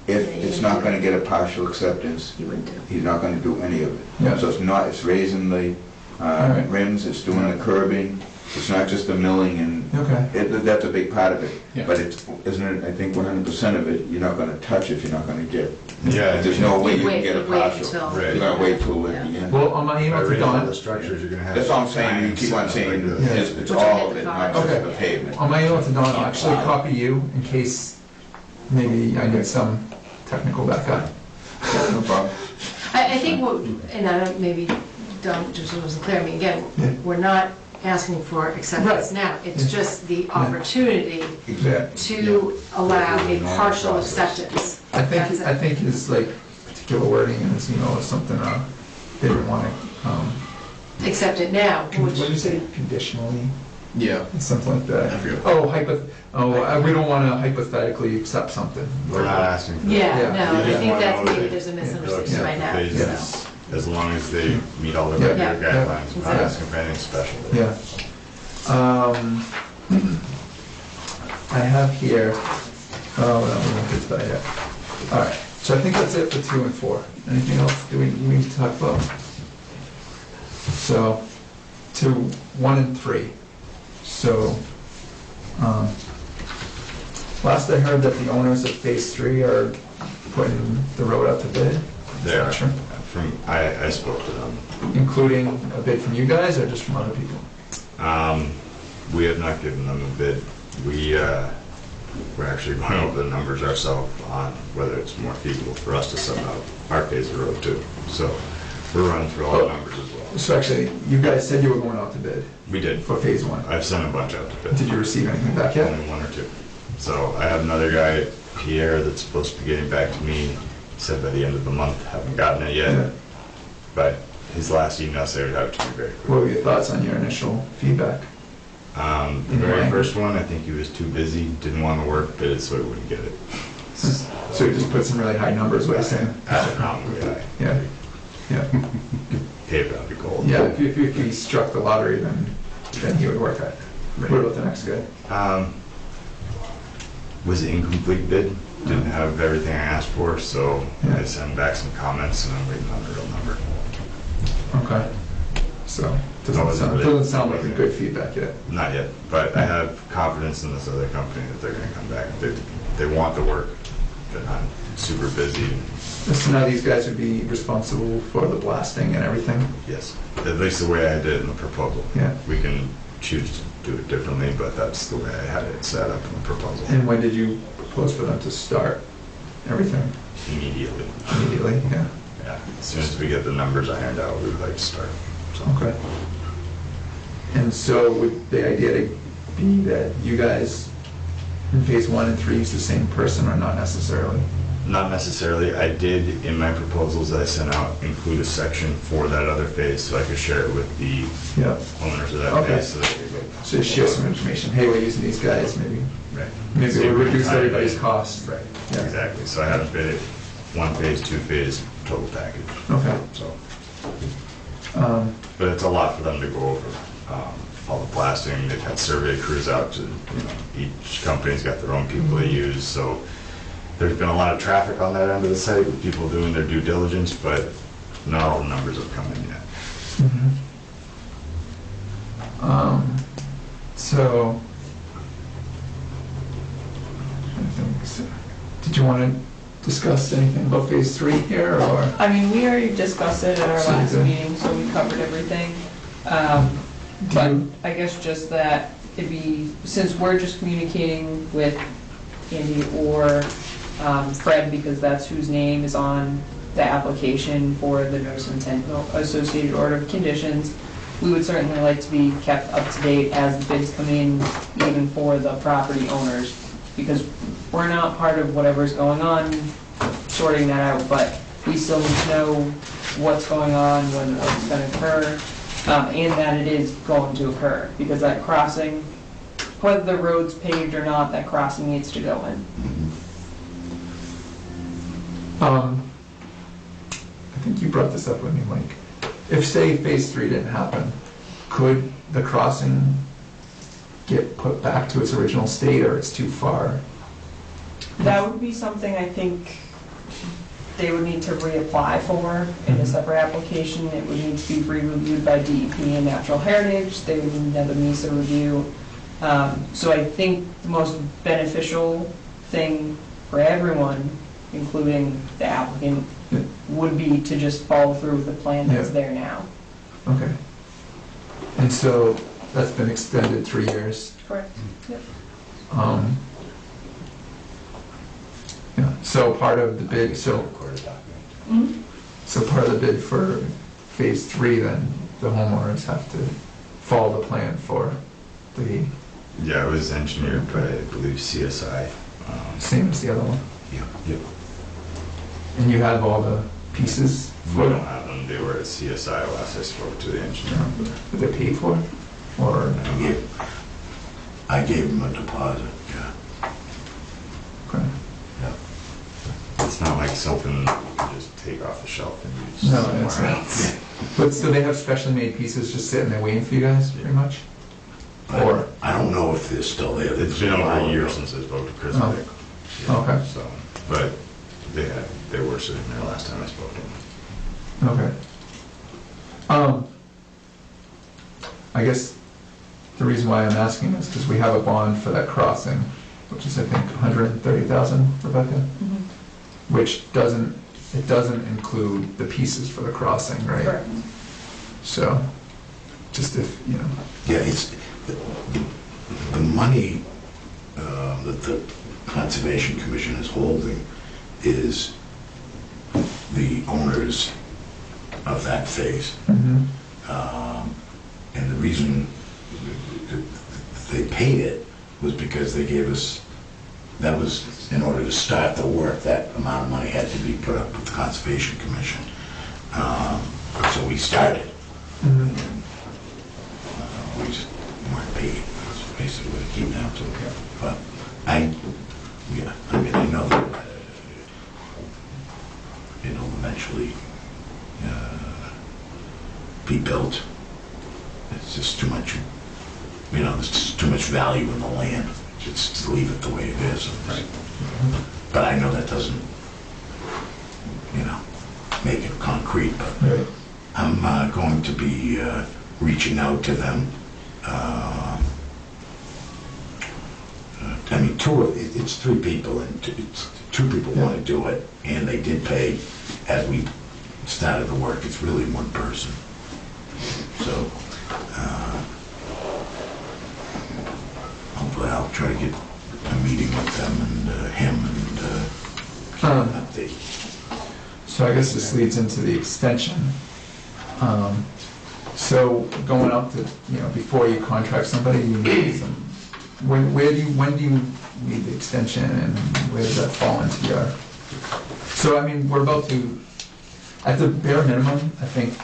If it's not gonna get a partial acceptance, You wouldn't do. he's not gonna do any of it. Yeah. So it's raising the Alright. rims, it's doing the curbing, it's not just the milling, and Okay. that's a big part of it. Yeah. But isn't it, I think 100% of it, you're not gonna touch if you're not gonna get, Yeah. there's no way you can Wait get a until- partial. Right. You're gonna wait till at the end. Well, on my By email to raising all Don, the structures, you're gonna have. That's all I'm saying, you keep on saying, Like the- it's Which will all hit of the it, car. not just Okay. the pavement. on my email to Don, I'll actually copy you in case maybe I need some technical backup. No problem. I think what, and I don't, maybe Don just wasn't clear, I mean, again, Yeah. we're not asking for acceptance Right. now. It's Yeah. just the opportunity Exactly. to allow a partial acceptance. I That's think, it. I think his like particular wording in his email is something, they didn't want to, Accept it now, what which, did you say, conditionally, Yeah. something like that? I forget. We don't want to hypothetically accept something. We're not asking for. yeah, Yeah. no, I You think just that's, wanna know maybe that there's a they'll misunderstanding accept right the now, phases, so. as long as they meet all the Yeah. regular Yeah. guidelines. We're not Yeah. asking for anything special. Yeah. I have here, oh, no, we won't get to that yet. All right, so I think that's it for 2 and 4. Anything else do we need to talk about? So, 1 and 3. So, last I heard that the owners of Phase 3 are putting the road out to bid, They are. Sure. I spoke to them. including a bid from you guys or just from other people? We have not given them a bid. We're actually going over the numbers ourselves on whether it's more feasible for us to sub out our phase of road too. So we're running through all the numbers as well. So actually, you guys said you were going out to bid We did. for Phase 1. I've sent a bunch out to bid. Did you receive anything back yet? Only 1 or 2. So I have another guy, Pierre, that's supposed to be getting back to me. He said by the end of the month, haven't gotten it Yeah. yet. But his last email said it would have to be very quick. What were your thoughts on your initial feedback? The very first one, I think he was too busy, didn't want to work, but so he wouldn't get it. So you just put some really high numbers, what you're saying? Astronomically high. Yeah, yeah, Paved out be cold. yeah, if he struck the lottery, then he would work at it. What about the next guy? Was an incomplete bid, didn't have everything I asked for, so Yeah. I sent back some comments and I'm waiting on the real number. Okay, so, That doesn't wasn't sound, really- doesn't sound like a good feedback yet. Not yet, but I have confidence in this other company that they're gonna come back. They want the work, they're not super busy. So now these guys would be responsible for the blasting and everything? Yes, at least the way I did it in the proposal. Yeah. We can choose to do it differently, but that's the way I had it set up in the proposal. And when did you propose for them to start everything? Immediately, Immediately, yeah, yeah. As soon as we get the numbers ironed out, we would like to start. So, okay. And so would the idea to be that you guys in Phase 1 and 3 use the same person or not necessarily? not necessarily. I did, in my proposals that I sent out, include a section for that other phase so I could share it with the Yeah, owners of that Okay. phase so they could go. so just share some information, hey, we're using these guys, maybe Right. it Save would reduce time. everybody's costs. Right, Yeah. exactly. So I haven't bid it 1 phase, 2 phase, total package. Okay. So, Um, but it's a lot for them to go over. All the blasting, they've had survey crews out to, each company's got their own people they use, so there's been a lot of traffic on that end of the site with people doing their due diligence, but not all the numbers have come in yet. So, did you want to discuss anything about Phase 3 here, or? I mean, we already discussed it at our So you last did. meeting, so we covered everything. Do But you- I guess just that it'd be, since we're just communicating with Andy or Fred, because that's whose name is on the application for the notice of intent associated order of conditions, we would certainly like to be kept up to date as the bids come in, even for the property owners, because we're not part of whatever's going on, sorting that out, but we still need to know what's going on, when it's gonna occur, and that it is going to occur, because that crossing, whether the road's paved or not, that crossing needs to go in. I think you brought this up with me, Mike. If, say, phase 3 didn't happen, could the crossing get put back to its original state, or it's too far? That would be something I think they would need to reapply for in a separate application. It would need to be re-reviewed by DEP and Natural Heritage. They would need another MESA review. So I think the most beneficial thing for everyone, including the applicant, would be to just follow through with the plan that's there now. Okay. And so that's been extended 3 years. Correct. Yep. Yeah, so part of the bid, so part of the bid for phase 3, then the homeowners have to follow the plan for the Yeah, it was engineered by, I believe, CSI. same as the other one. Yep. And you have all the pieces We for don't it? have them, they were at CSI last I spoke to the engineer. That they paid for? Or, I gave him a deposit, yeah. okay. It's not like something you can just take off the shelf and use No, somewhere it's not. else. But so they have specially made pieces just sitting there waiting for you guys, pretty much? Or, I don't know if they're still there. It's been over a year since I spoke to Chris Oh. Vick. Okay. So, but they were sitting there last time I spoke to them. okay. I guess the reason why I'm asking is because we have a bond for that crossing, which is, I think, 130,000, Rebecca? Which doesn't include the pieces for the crossing, right? Correct. So, just if, you know. Yeah, it's, the money that the Conservation Commission is holding is the owners of that phase. And the reason they paid it was because they gave us, that was in order to start the work, that amount of money had to be put up with the Conservation Commission. So we started. And then, we just weren't paid. That's basically what it came down to. But I mean, I know that it'll eventually be built. It's just too much, there's just too much value in the land. Just leave it the way it is. Right. But I know that doesn't, make it concrete, but Right. I'm going to be reaching out to them. I mean, it's 3 people, and two people want to do it, and they did pay as we started the work. It's really one person. So, hopefully I'll try to get a meeting with them and him and get an update. So I guess this leads into the extension. So going out to, before you contract somebody, you need some, when do you need the extension, and where does that fall into your? So I mean, we're about to, at the bare minimum, I think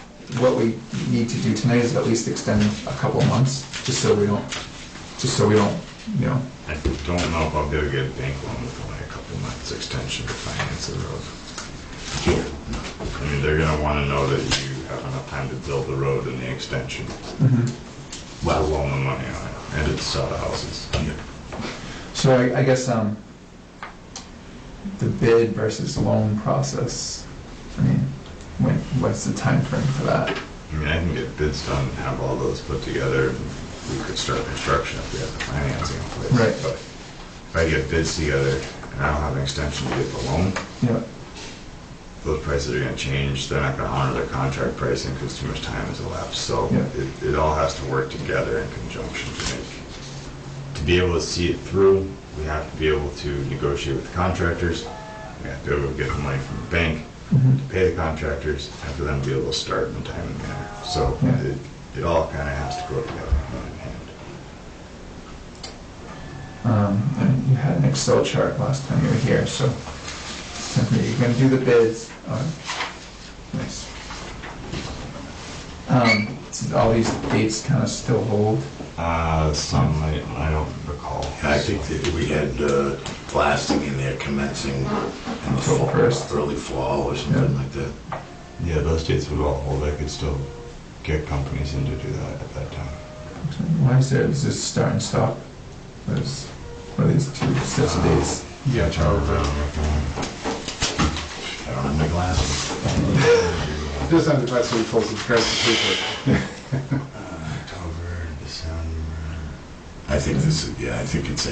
what we need to do tonight is at least extend a couple of months, just so we don't, I don't know if I'll be able to get a bank loan with only a couple months extension to finance the road. I mean, they're gonna wanna know that you have enough time to build the road and the extension. Let alone the money on it, and to sell the houses. So I guess, the bid versus loan process, I mean, what's the time frame for that? I mean, I can get bids done, have all those put together, and we could start construction if we have the financing in place. Right. But if I get bids together and I don't have an extension to get the loan, Yeah, those prices are gonna change. They're not gonna honor their contract pricing because too much time has elapsed. So Yeah. it all has to work together in conjunction to make to be able to see it through, we have to be able to negotiate with the contractors. We have to be able to get the money from the bank to pay the contractors, and for them to be able to start in a timely manner. So Yeah. it all kind of has to go together, hand in hand. And you had an Excel chart last time you were here, so simply you're gonna do the bids. Nice. So all these dates kind of still hold. Some I don't recall. I think that we had blasting in there commencing in the October fall, 1st. early fall or something like that. Yeah, those dates would all hold. I could still get companies in to do that at that time. Why is this start and stop? What are these two sets of dates? Yeah, Charles. I don't have my glasses. Just on the glass so he pulls the cards to paper. October, December. I think this is, I think it's a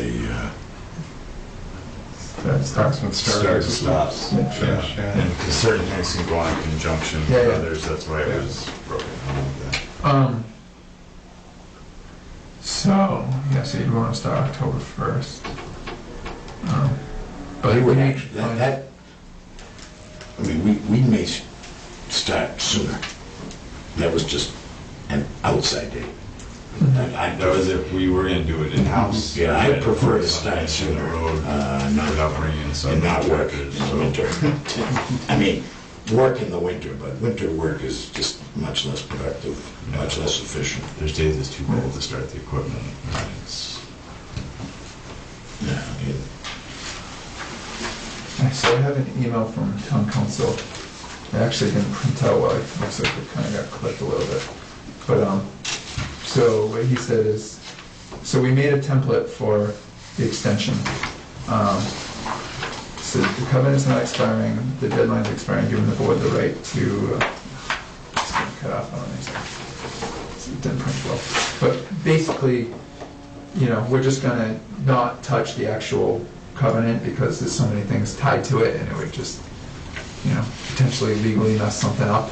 Starts with Starts stars. and stops. Yeah. Finish, yeah. And 'cause certain things can go on in conjunction Yeah, with yeah. others, that's why it was broken down like that. So you want to start October 1st. But They we would need, actually, I mean, we may start sooner. That was just an outside date. That was if we were gonna do it in-house. Yeah, I But prefer to of course, start on the sooner, road, not- without bringing in and not work in subcontractors, the so. winter. I mean, work in the winter, but winter work is just much less productive, much less efficient. There's days it's too cold to start the equipment. and it's- Yeah, I mean, so I have an email from town council. I actually didn't print out well, it looks like it kind of got clipped a little bit. But, so what he said is, so we made a template for the extension. So the covenant's not expiring, the deadline's expiring, giving the board the right to, it's gonna cut off on these. It didn't print well. But basically, we're just gonna not touch the actual covenant because there's so many things tied to it and it would just, potentially legally mess something up.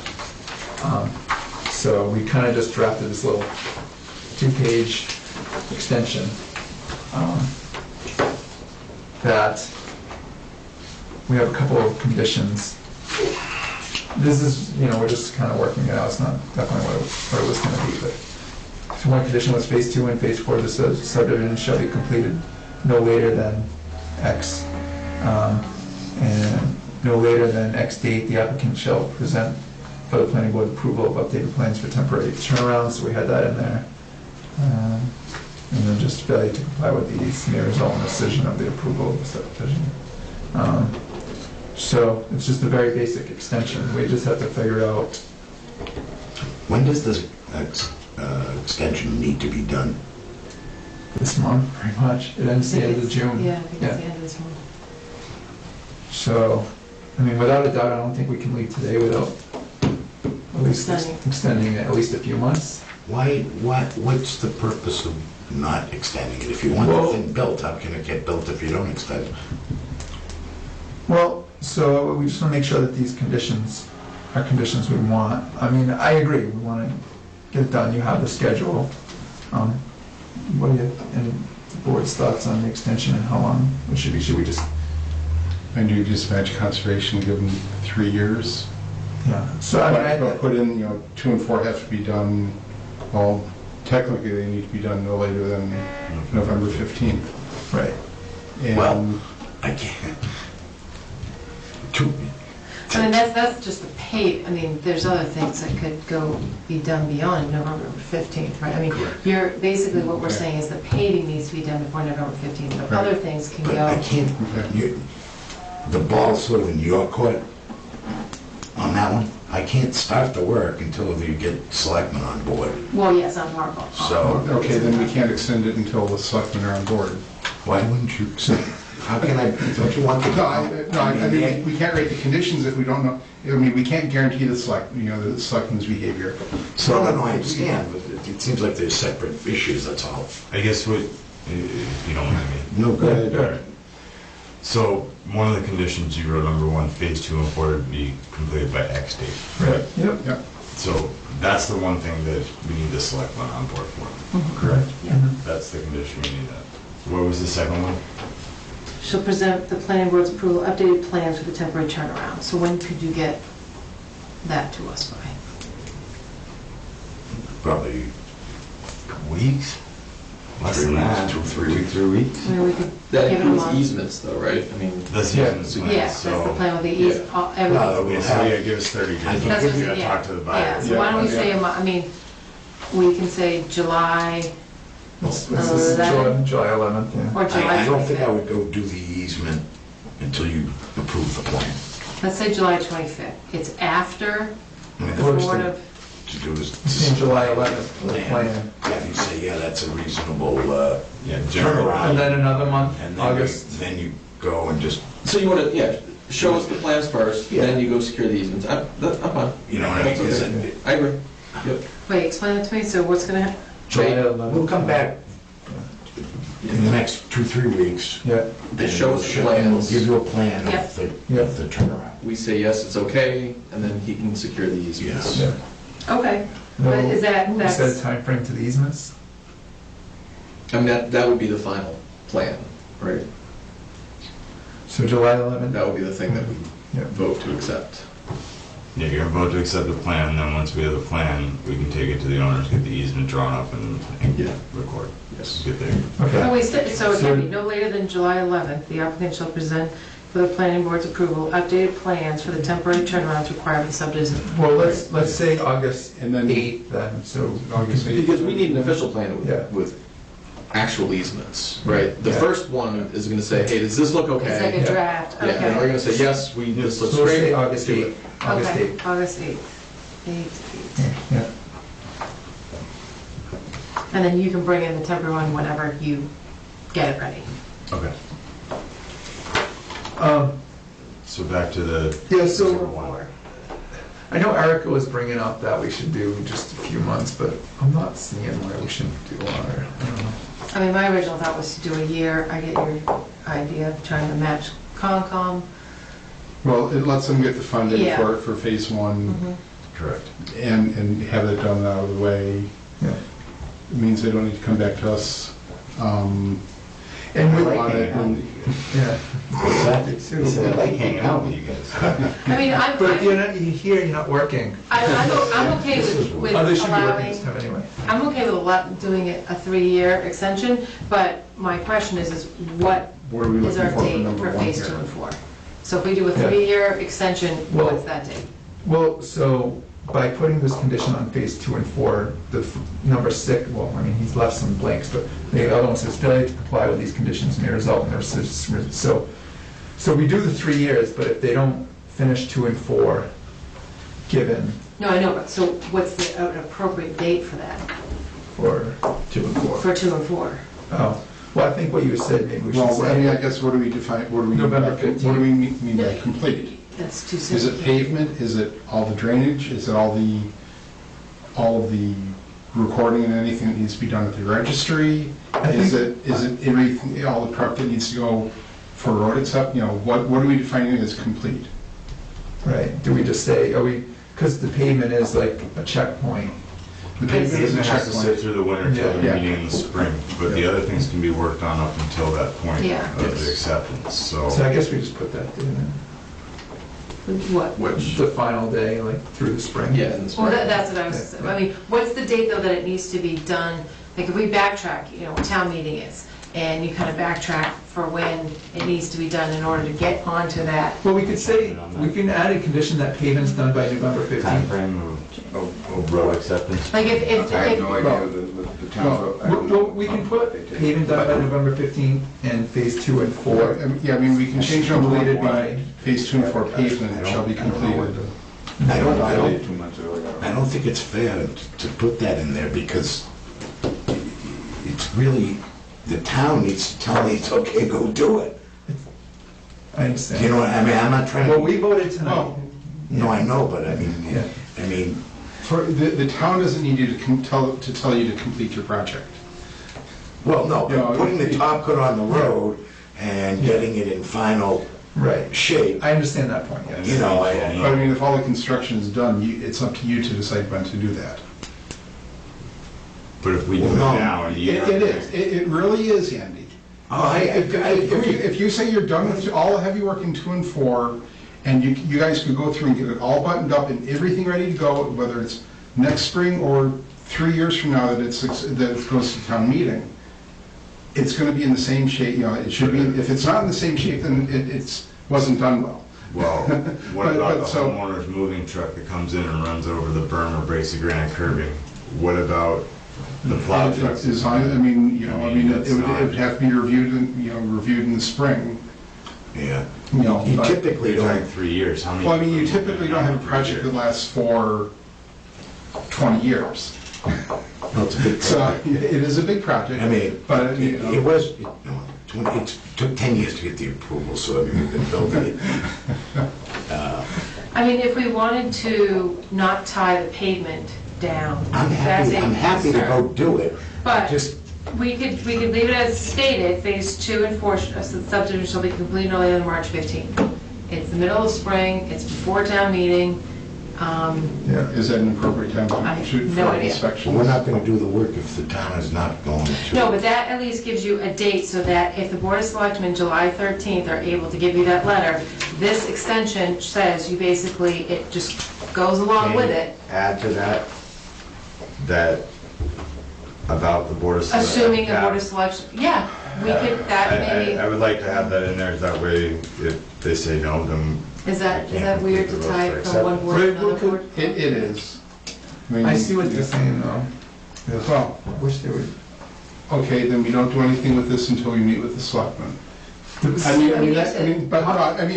So we kind of just drafted this little 2-page extension that we have a couple of conditions. This is, we're just kind of working it out. It's not definitely what it was going to be, but one condition was phase 2 and phase 4 of the subdivision shall be completed no later than X. And no later than X date, the applicant shall present for the planning board approval of updated plans for temporary turnarounds, so we had that in there. And then just failure to comply with these may result in rescission of the approval of the subdivision. So it's just a very basic extension. We just have to figure out. when does this extension need to be done? This month, pretty much. It ends the end of June. Yeah, I think it's the end of this month. So, without a doubt, I don't think we can leave today without at least extending it at least a few months. What's the purpose of not extending it? If you want the thing built, how can it get built if you don't extend it? Well, so we just want to make sure that these conditions are conditions we want. I agree, we want to get it done. You have the schedule. What are the board's thoughts on the extension and how long should we just, And you just match conservation, give them 3 years. yeah. So But put in, 2 and 4 have to be done, well, technically they need to be done no later than November 15th. right. And Well, I can't. That's just the there's other things that could be done beyond November 15th, right? You're, basically what we're Okay. saying is the paving needs to be done before November 15th, but Right. other things can But I go. can't, the ball's sort of in your court on that one. I can't start the work until you get selectmen on board. Well, yes, on our part. So- Okay, then we can't extend it until the selectmen are on board. Why wouldn't you? How can I, don't you want the... We can't rate the conditions if we don't know, we can't guarantee the selectmen's behavior. No, I understand, but it seems like they're separate issues, that's all. I guess what, if you don't mind me. No, go ahead. All right. So, one of the conditions you wrote, number 1, phase 2 and 4 would be completed by X date. Right, yep, Yep. So, that's the one thing that we need the selectmen on board for. correct. Yeah. That's the condition we need that. What was the second one? She'll present the planning board's approval, updated plans for the temporary turnaround. So when could you get that to us by? Probably Weeks? Less than that. 2 or 3 weeks. 2, 3 weeks? I mean, we could That give it a includes month. easements though, right? I mean, That's Yeah. using the plan, Yeah, that's the so. plan with the east, Well, everything. we'll So have- yeah, give us 30 days. I think That's what You I'm gotta saying, talk to the Yeah, buyer. so why don't we Yeah. say, I mean, we can say July This is July 11th, yeah. or July I don't think I 25th. would go do the easement until you approve the plan. Let's say July 25th. It's after I mean, the Works Board to- of, to do is. It's July 11th for the plan. Yeah, you say, yeah, that's a reasonable Yeah, generally. turnaround. And then another month, And August. then you go and just, so you wanna, yeah, show us the plans first, Yeah. then you go secure the easements. I'm fine. you know what I mean? That's 'Cause okay. it- I agree. Yep. wait, explain it to me. So what's gonna happen? July 11th. We'll come back in the next 2, 3 weeks. Yeah, Then Show us the and we'll plans. give you a plan Yep. of the, Yep. of the turnaround. We say, yes, it's okay, and then he can secure the easements. Yes. yeah. Okay, No, but is that, we set a that's, timeframe to the easements? I mean, that would be the final plan, right? So July 11th? That would be the thing that we Yeah. vote to accept. Yeah, you're about to accept the plan, and then once we have the plan, we can take it to the owners, get the easement drawn up and Yeah. record. Yes. Get there. oh, Okay. we said, so it can be no later than July 11th. The applicant shall present for the planning board's approval, updated plans for the temporary turnarounds required for the subdivision. Well, let's say August And then 8th then, so. August 8th. Because we need an official plan Yeah. with actual easements, right? The Yeah. first one is gonna say, hey, does this look It's like okay? a Yeah. draft, Yeah, and we're okay. gonna say, yes, this looks So we'll say great. August do 8th. it. August Okay, 8th. August 8th. 8th. Yeah. And then you can bring in the temporary one whenever you get it ready. Okay. Um, So back to the. Yeah, so Or- I know Erica was bringing up that we should do just a few months, but I'm not seeing why we shouldn't do longer. I don't know. I mean, my original thought was to do a year. I get your idea of trying to match Concom. Well, it lets them get the funding Yeah. for phase one Correct. and have it done out of the way. Yeah. It means they don't need to come back to us. And I with, like it. yeah. I like hanging out with you guys. I mean, But if you're not, you're here, you're not working. I'm okay with Oh, they should be working allowing, this time anyway. I'm okay with doing it a 3-year extension, but my question is what What are we is looking our for date number for one phase here? 2 and 4? So if we do a Yeah. 3-year extension, Well- what's that date? Well, so by putting this condition on phase 2 and 4, the number 6, well, I mean, he's left some blanks, but the other one says failure to comply with these conditions may result in a so we do the 3 years, but if they don't finish 2 and 4, given No, I know, but so what's the an appropriate date for that, for 2 and 4. for 2 and 4? Oh, well, I think what you said, maybe we should Well, I mean, I say. guess what do we define, what do we mean by, November what do we mean by No. complete? That's too soon. Is it pavement? Is it all the drainage? Is it all of the recording and anything that needs to be done at the registry? I Is think- it everything, all the prep that needs to go for road accept, what are we defining as complete? Right, do we just say, because the pavement is like a checkpoint. The pavement is a It has to sit checkpoint. through the winter till the Yeah. meeting in the spring, but the other things can be worked on up until that point Yeah. of Yes. the acceptance, so. So I guess we just put that in What? Which, the final day, like through the spring. yeah, in the spring. Well, that's what I was, I mean, what's the date though that it needs to be done? Like if we backtrack, what town meeting is, and you kind of backtrack for when it needs to be done in order to get onto that. Well, we could say, we can add a condition that pavement's done by November 15th. Timeframe of road acceptance. Like if, I have no if, idea, the town. I don't know. Well, we can put pavement done by November 15th and phase 2 and 4. Yeah, I mean, we can change number one Completed to by, be phase 2 and 4 pavement shall be completed. I don't, 2 months earlier. I don't think it's fair to put that in there because it's really, the town needs to tell me it's okay, go do it. I understand. You know what, I mean, I'm not trying Well, to, we voted tonight. Well, no, I know, but I Yeah. mean, for, the town doesn't need you to tell you to complete your project. well, no, You know, putting the top coat on the road and getting it in final Right. shape, I understand that point, yes. you know, But I mean, if all the construction is done, it's up to you to decide when to do that. But if we do it Well, no. now, a year. It is, it really is, Andy. If you say you're done with all the heavy work in 2 and 4, and you guys could go through and get it all buttoned up and everything ready to go, whether it's next spring or 3 years from now that it goes to town meeting, it's gonna be in the same shape, it should be, if it's not in the same shape, then it wasn't done well. Well, what about the so- homeowner's moving truck that comes in and runs over the berm or breaks the granite curbing? What about the plow trucks? Design, it that's would not- have to be reviewed, reviewed in the spring. Yeah. You You typically You're talking don't, 3 years, how many? Well, you typically don't have a project that lasts for 20 years. well, it's a big So project. it is a big project. I mean, But, it was, it took 10 years to get the approval, so I mean, we've been building it. I mean, if we wanted to not tie the pavement down, I'm that's a happy to go concern. do it. But Just, we could leave it as stated, phase 2 and 4 subdivision shall be completed no later than March 15th. It's the middle of spring, it's before town meeting. Yeah. Is that an appropriate time I to have shoot no for idea. inspections? we're not gonna do the work if the town is not going to. No, but that at least gives you a date so that if the Board of Selectmen, July 13th, are able to give you that letter, this extension says you basically, it just goes along with it, Add to that about the Board of Selectmen. assuming the Board of Selection, yeah, we could, that maybe, I would like to have that in there, that way if they say no, then is that weird to tie it from one board to Right, another well, board? It is. I see what you're saying though. Well, I wish they would. okay, then we don't do anything with this until we meet with the selectmen.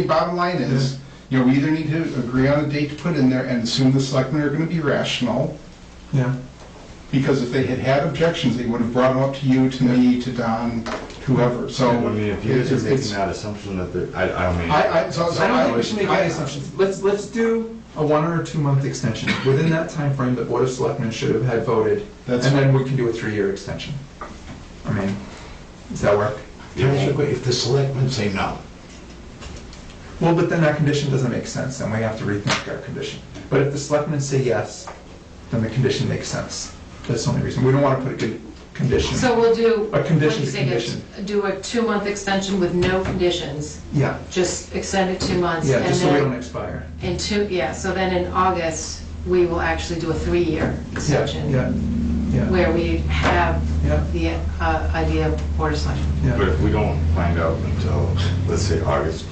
Bottom line is, we either need to agree on a date to put in there and assume the selectmen are gonna be rational, Yeah. because if they had had objections, they would have brought them up to you, to me, to Don, whoever, so. I mean, if you guys are it's- making that assumption that they're, I don't mean. I I don't think we should make any assumptions. Let's do a 1 or 2 month extension. Within that time frame, the Board of Selectmen should have had voted, and That's then we can do a 3-year extension. I mean, does that work? If the selectmen say no, Well, but then our condition doesn't make sense, and we have to rethink our condition. But if the Selectmen say yes, then the condition makes sense. That's the only reason. We don't want to put a good condition. So we'll do, A what do condition's you a think, condition. do a 2-month extension with no conditions, Yeah, just extend it 2 months, yeah, and just so we don't then expire. so then in August, we will actually do a 3-year Yeah, extension, yeah, yeah, where we have yeah, the idea of Board of Selectmen. But yeah. if we don't find out until, let's say, August,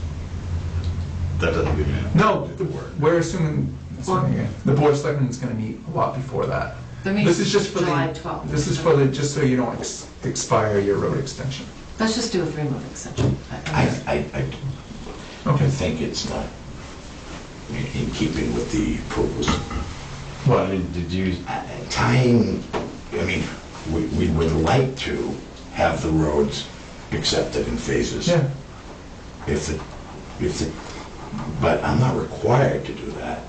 that doesn't give me. No, the work. we're assuming the Board of Selectmen is going to meet a lot before that. The This is just for July the, 12th. this is for the, just so you don't expire your road extension. Let's just do a 3-month extension. I Okay. think it's not in keeping with the approvals. Well, I mean, did you, Tying, I mean, we would like to have the roads accepted in phases. Yeah, If the, but I'm not required to do that.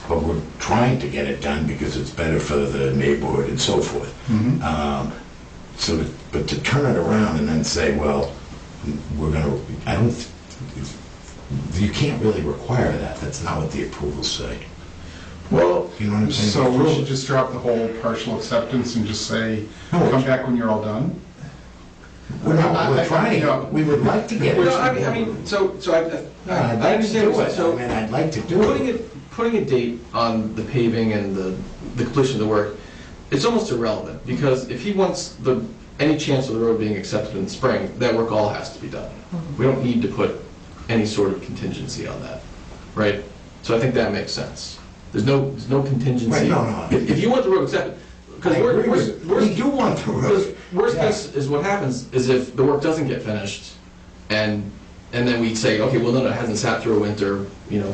But we're trying to get it done because it's better for the neighborhood and so forth. Mhm. But to turn it around and then say, well, we're gonna, you can't really require that. That's not what the approvals say. well, You know what I'm saying? So we should just drop the whole partial acceptance and just say, No, come back when you're all done? We're trying, we would like to get it. No, I mean, so I I'd like to understand, do it. I so mean, I'd like to do it. putting a date on the paving and the completion of the work, it's almost irrelevant, because if he wants any chance of the road being accepted in the spring, that work all has to be done. We don't need to put any sort of contingency on that, right? So I think that makes sense. There's no contingency. Right, no. If you want the road accepted, because I agree with you. We do want the road. worst Yeah. case is what happens is if the work doesn't get finished, and then we say, okay, well, no, it hasn't sat through a winter,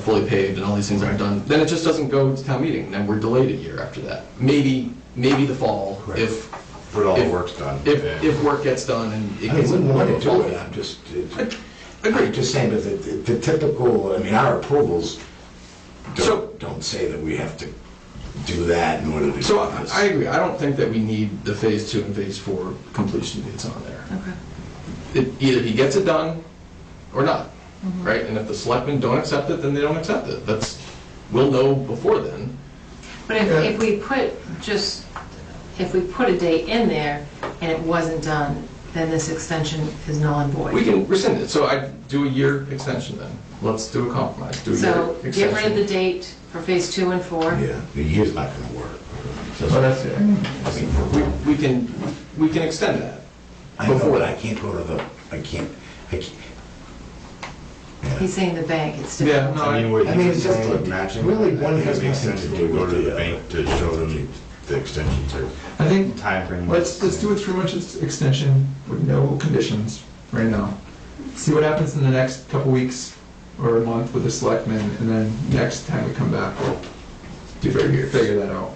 fully paved, and all these things aren't done, then it just doesn't go to town meeting, and we're delayed a year after that. Maybe the fall, Correct. if put all the work's done? if work gets done and it I gets. wouldn't want to do fall. it, I'm just, I'm Agreed. just saying, but the typical, I mean, our approvals So- don't say that we have to do that in order to. So do this. I agree, I don't think that we need the phase 2 and phase 4 completion dates on there. Okay. Either he gets it done or not, right? And if the selectmen don't accept it, then they don't accept it. We'll know before then. But if we put a date in there and it wasn't done, then this extension is null and void. We can rescind it, so I do a year extension then. Let's do a compromise, do a year So extension. get rid of the date for phase 2 and 4. Yeah, the year's not gonna work. Well, that's it. I mean, We can extend that. I know, Before but that. I can't go to the, I can't. Yeah. He's saying the bank, it's Yeah, different. no, I mean, what I you mean, were it's just saying with like- matching, really, I one think has it makes nothing sense to to do go with to the the, bank to show them the extensions or I think, timeframe. let's do a 3-month extension with no conditions right now. See what happens in the next couple weeks or a month with the selectmen, and then next time we come back, we'll figure that out.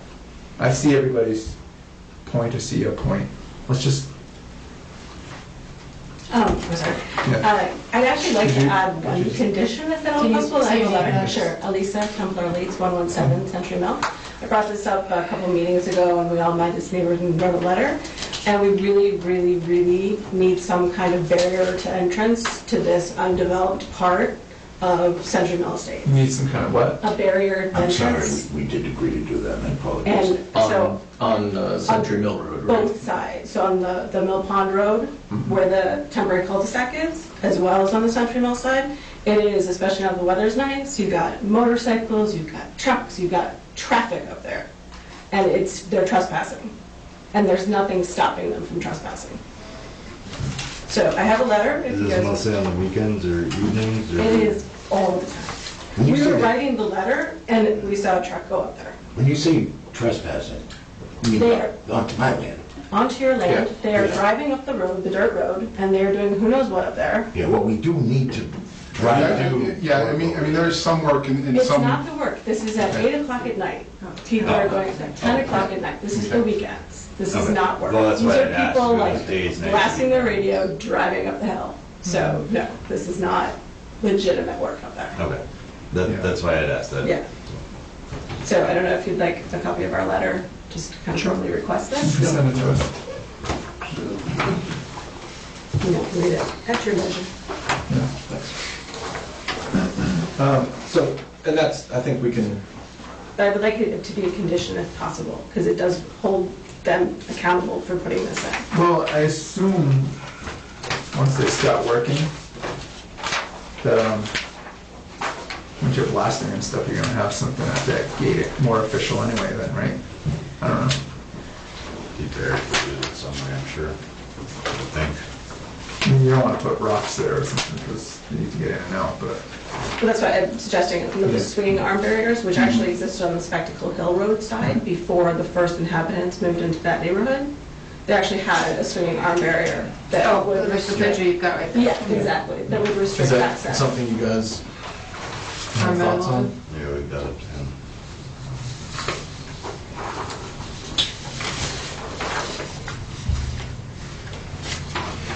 I see everybody's point, I see your point. Let's just, I'm sorry. yeah. I'd actually like to Could you- add could one you just- condition, if at all Can you possible. I say have a your letter. name? Sure, Elisa, Templar Leeds, 117 Century Mill. I brought this up a couple meetings ago, and we all met as neighbors and wrote a letter. And we really, really, really need some kind of barrier to entrance to this undeveloped part of Century Mill Estate. You need some kind of what? A barrier I'm sorry, entrance. we did agree to do that, and I apologize. And so, On Century Mill Road, right? both sides, so on the Mill Pond Road, where the temporary cul-de-sac is, as well as on the Century Mill side, it is, especially now the weather's nice, you've got motorcycles, you've got trucks, you've got traffic up there. And they're trespassing, and there's nothing stopping them from trespassing. So I have a letter, if Is you this guys. mostly on the weekends or evenings? Or? It is all the time. When you We say were that- writing the letter, and we saw a truck go up there. When you say trespassing, you mean They are onto my land? onto your land, Yeah. they are Yeah. driving up the road, the dirt road, and they are doing who knows what up there. Yeah, well, we do need to drive. Yeah, I mean, there's some work in It's some. not the work, this is at 8 o'clock at night. People are going at 10 o'clock at night, this is the weekends, this is Okay. not work. Well, that's These why are I'd asked, people if it was like days, nights, blasting their weekends. radio, driving up the hill. So, no, this is not legitimate work up there. Okay, Yeah. that's why I'd asked that. Yeah. So I don't know if you'd like a copy of our letter, just to kind of formally request You this. can send it to us. You know, read it at your leisure. Yeah. So, and that's, I think we can, But I would like it to be a condition if possible, because it does hold them accountable for putting this in. Well, I assume, once they start working, that, once you're blasting and stuff, you're gonna have something at that gate more official anyway then, right? I don't know. Keep Eric to do it somewhere, I'm sure. I would think. I mean, you don't wanna put rocks there or something, because you need to get in and out, but, But that's why I'm suggesting the swinging arm barriers, which actually existed on the Spectacle Hill Road side before the first inhabitants moved into that neighborhood. They actually had a swinging arm barrier that Oh, would there's the restrict. picture you've got right there. Yeah, exactly, that would is restrict that access. something you guys have Arm thoughts barrel. on? Yeah, leave that up to him.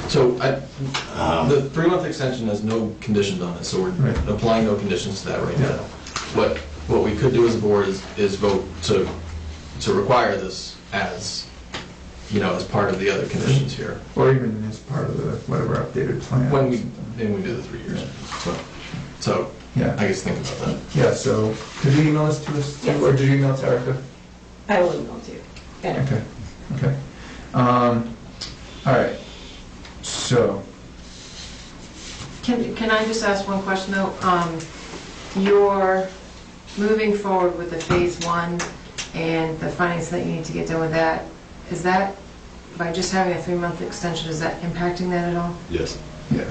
So the Um, 3-month extension has no conditions on it, so we're Right. applying no conditions to that right Yeah. now. What we could do as a board is vote to require this as, as part of the other conditions here. or even as part of the, whatever updated plan. When we do the 3 years. So, Yeah, I guess think about that. yeah, so, could you email this to us, too, Yes. or did you email it to Erica? I will email it to you. And Okay, okay. All right, so, Can I just ask one question though? You're moving forward with the phase 1 and the findings that you need to get done with that. Is that, by just having a 3-month extension, is that impacting that at all? Yes. yeah.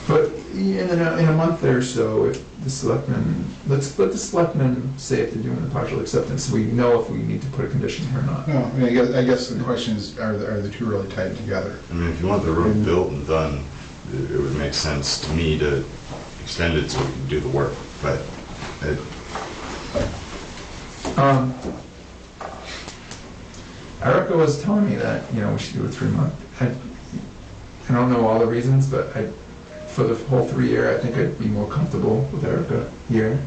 But in a month or so, if the selectmen, let's let the selectmen say if they're doing the partial acceptance, so we know if we need to put a condition here or not. No, I mean, I guess the question is, are the two really tied together? I mean, if you want the road built and done, it would make sense to me to extend it so we can do the work, but it, Erica was telling me that, we should do a 3-month. I don't know all the reasons, but for the whole 3-year, I think I'd be more comfortable with Erica here.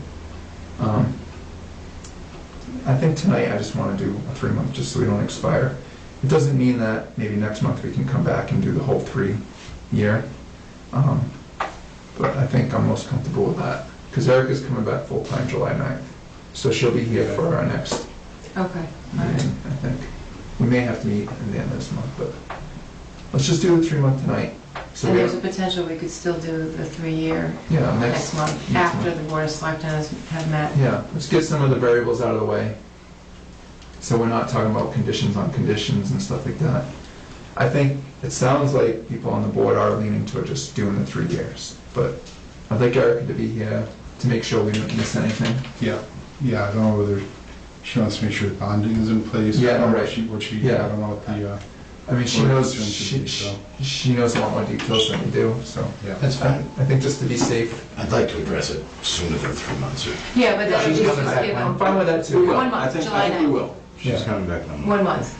I think tonight I just want to do a 3-month, just so we don't expire. It doesn't mean that maybe next month we can come back and do the whole 3-year. But I think I'm most comfortable with that, because Erica's coming back full-time July 9th. So she'll be here for our next Okay. meeting, I think. We may have to meet in the end of this month, but, let's just do the 3-month tonight. So And we there's a have, potential we could still do the 3-year yeah, next month, after the board of selectmen have met. Yeah, let's get some of the variables out of the way. So we're not talking about conditions on conditions and stuff like that. I think it sounds like people on the board are leaning toward just doing the 3 years, but I'd like Erica to be here to make sure we don't miss anything. Yeah, I don't know whether she wants to make sure the bonding is in place. Yeah, I don't know right. I don't know what the, I mean, she Or knows, concerns should be, she knows a lot more details than we do, so. yeah. That's fine. I think just to be safe. I'd like to address it sooner than 3 months. Yeah, but that She's is, coming back. I'm fine with that too. 1 I month, think July we 9th. will. She's Yeah. coming back on. 1 month.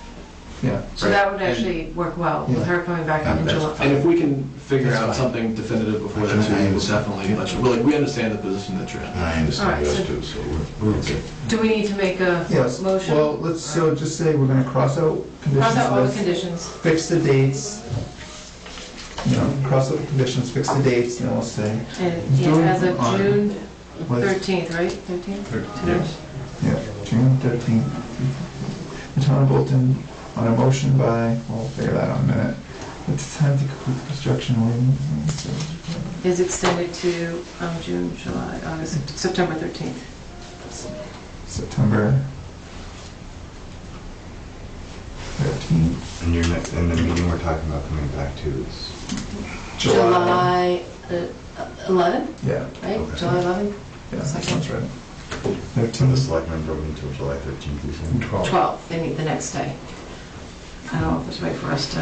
Yeah. So that would actually work well, with her coming back in That's July. And if we can figure That's out fine. something definitive before I then, too, can- we'll definitely let you, we understand the position that you're in. I understand All right, yours so- too, so we're okay. Do we need to make a Yes, motion? well, let's, so just say we're gonna cross out conditions Cross out all the list, conditions. fix the dates, you know, cross out the conditions, fix the dates, and then we'll say, And June as of on- June what is- 13th, right? 13th? Today? yeah, June 13th. The town of Bolton, on a motion by, we'll figure that out in a minute. It's time to complete the construction. Is extended to June, July, August, September 13th. September 13th. And your next, and the meeting we're talking about coming back to is, July 11th, Yeah, right? Okay. July 11th? yeah, that sounds right. so the 13th. selectmen don't until July 13th, you said? 12. 12th, they meet the next day. I don't know if there's a way for us to,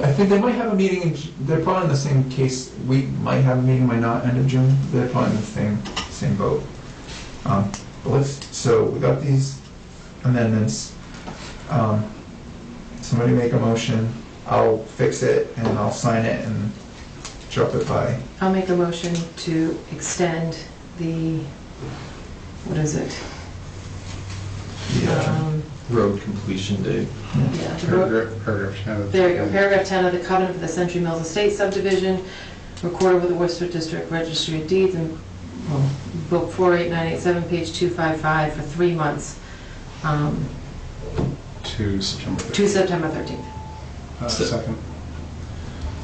I think they might have a meeting, they're probably in the same case, we might have a meeting, might not, end of June, they're probably in the same boat. But let's, so we got these amendments. Somebody make a motion, I'll fix it and I'll sign it and drop it by. I'll make a motion to extend the, what is it? Yeah. Road completion date. Yeah, the road- Paragraph 10. There you go, paragraph 10 of the covenant for the Century Mills Estate subdivision, recorded with the Worcester District Registry of Deeds and book 48987, page 255, for 3 months, To September 13th. to September 13th. Second.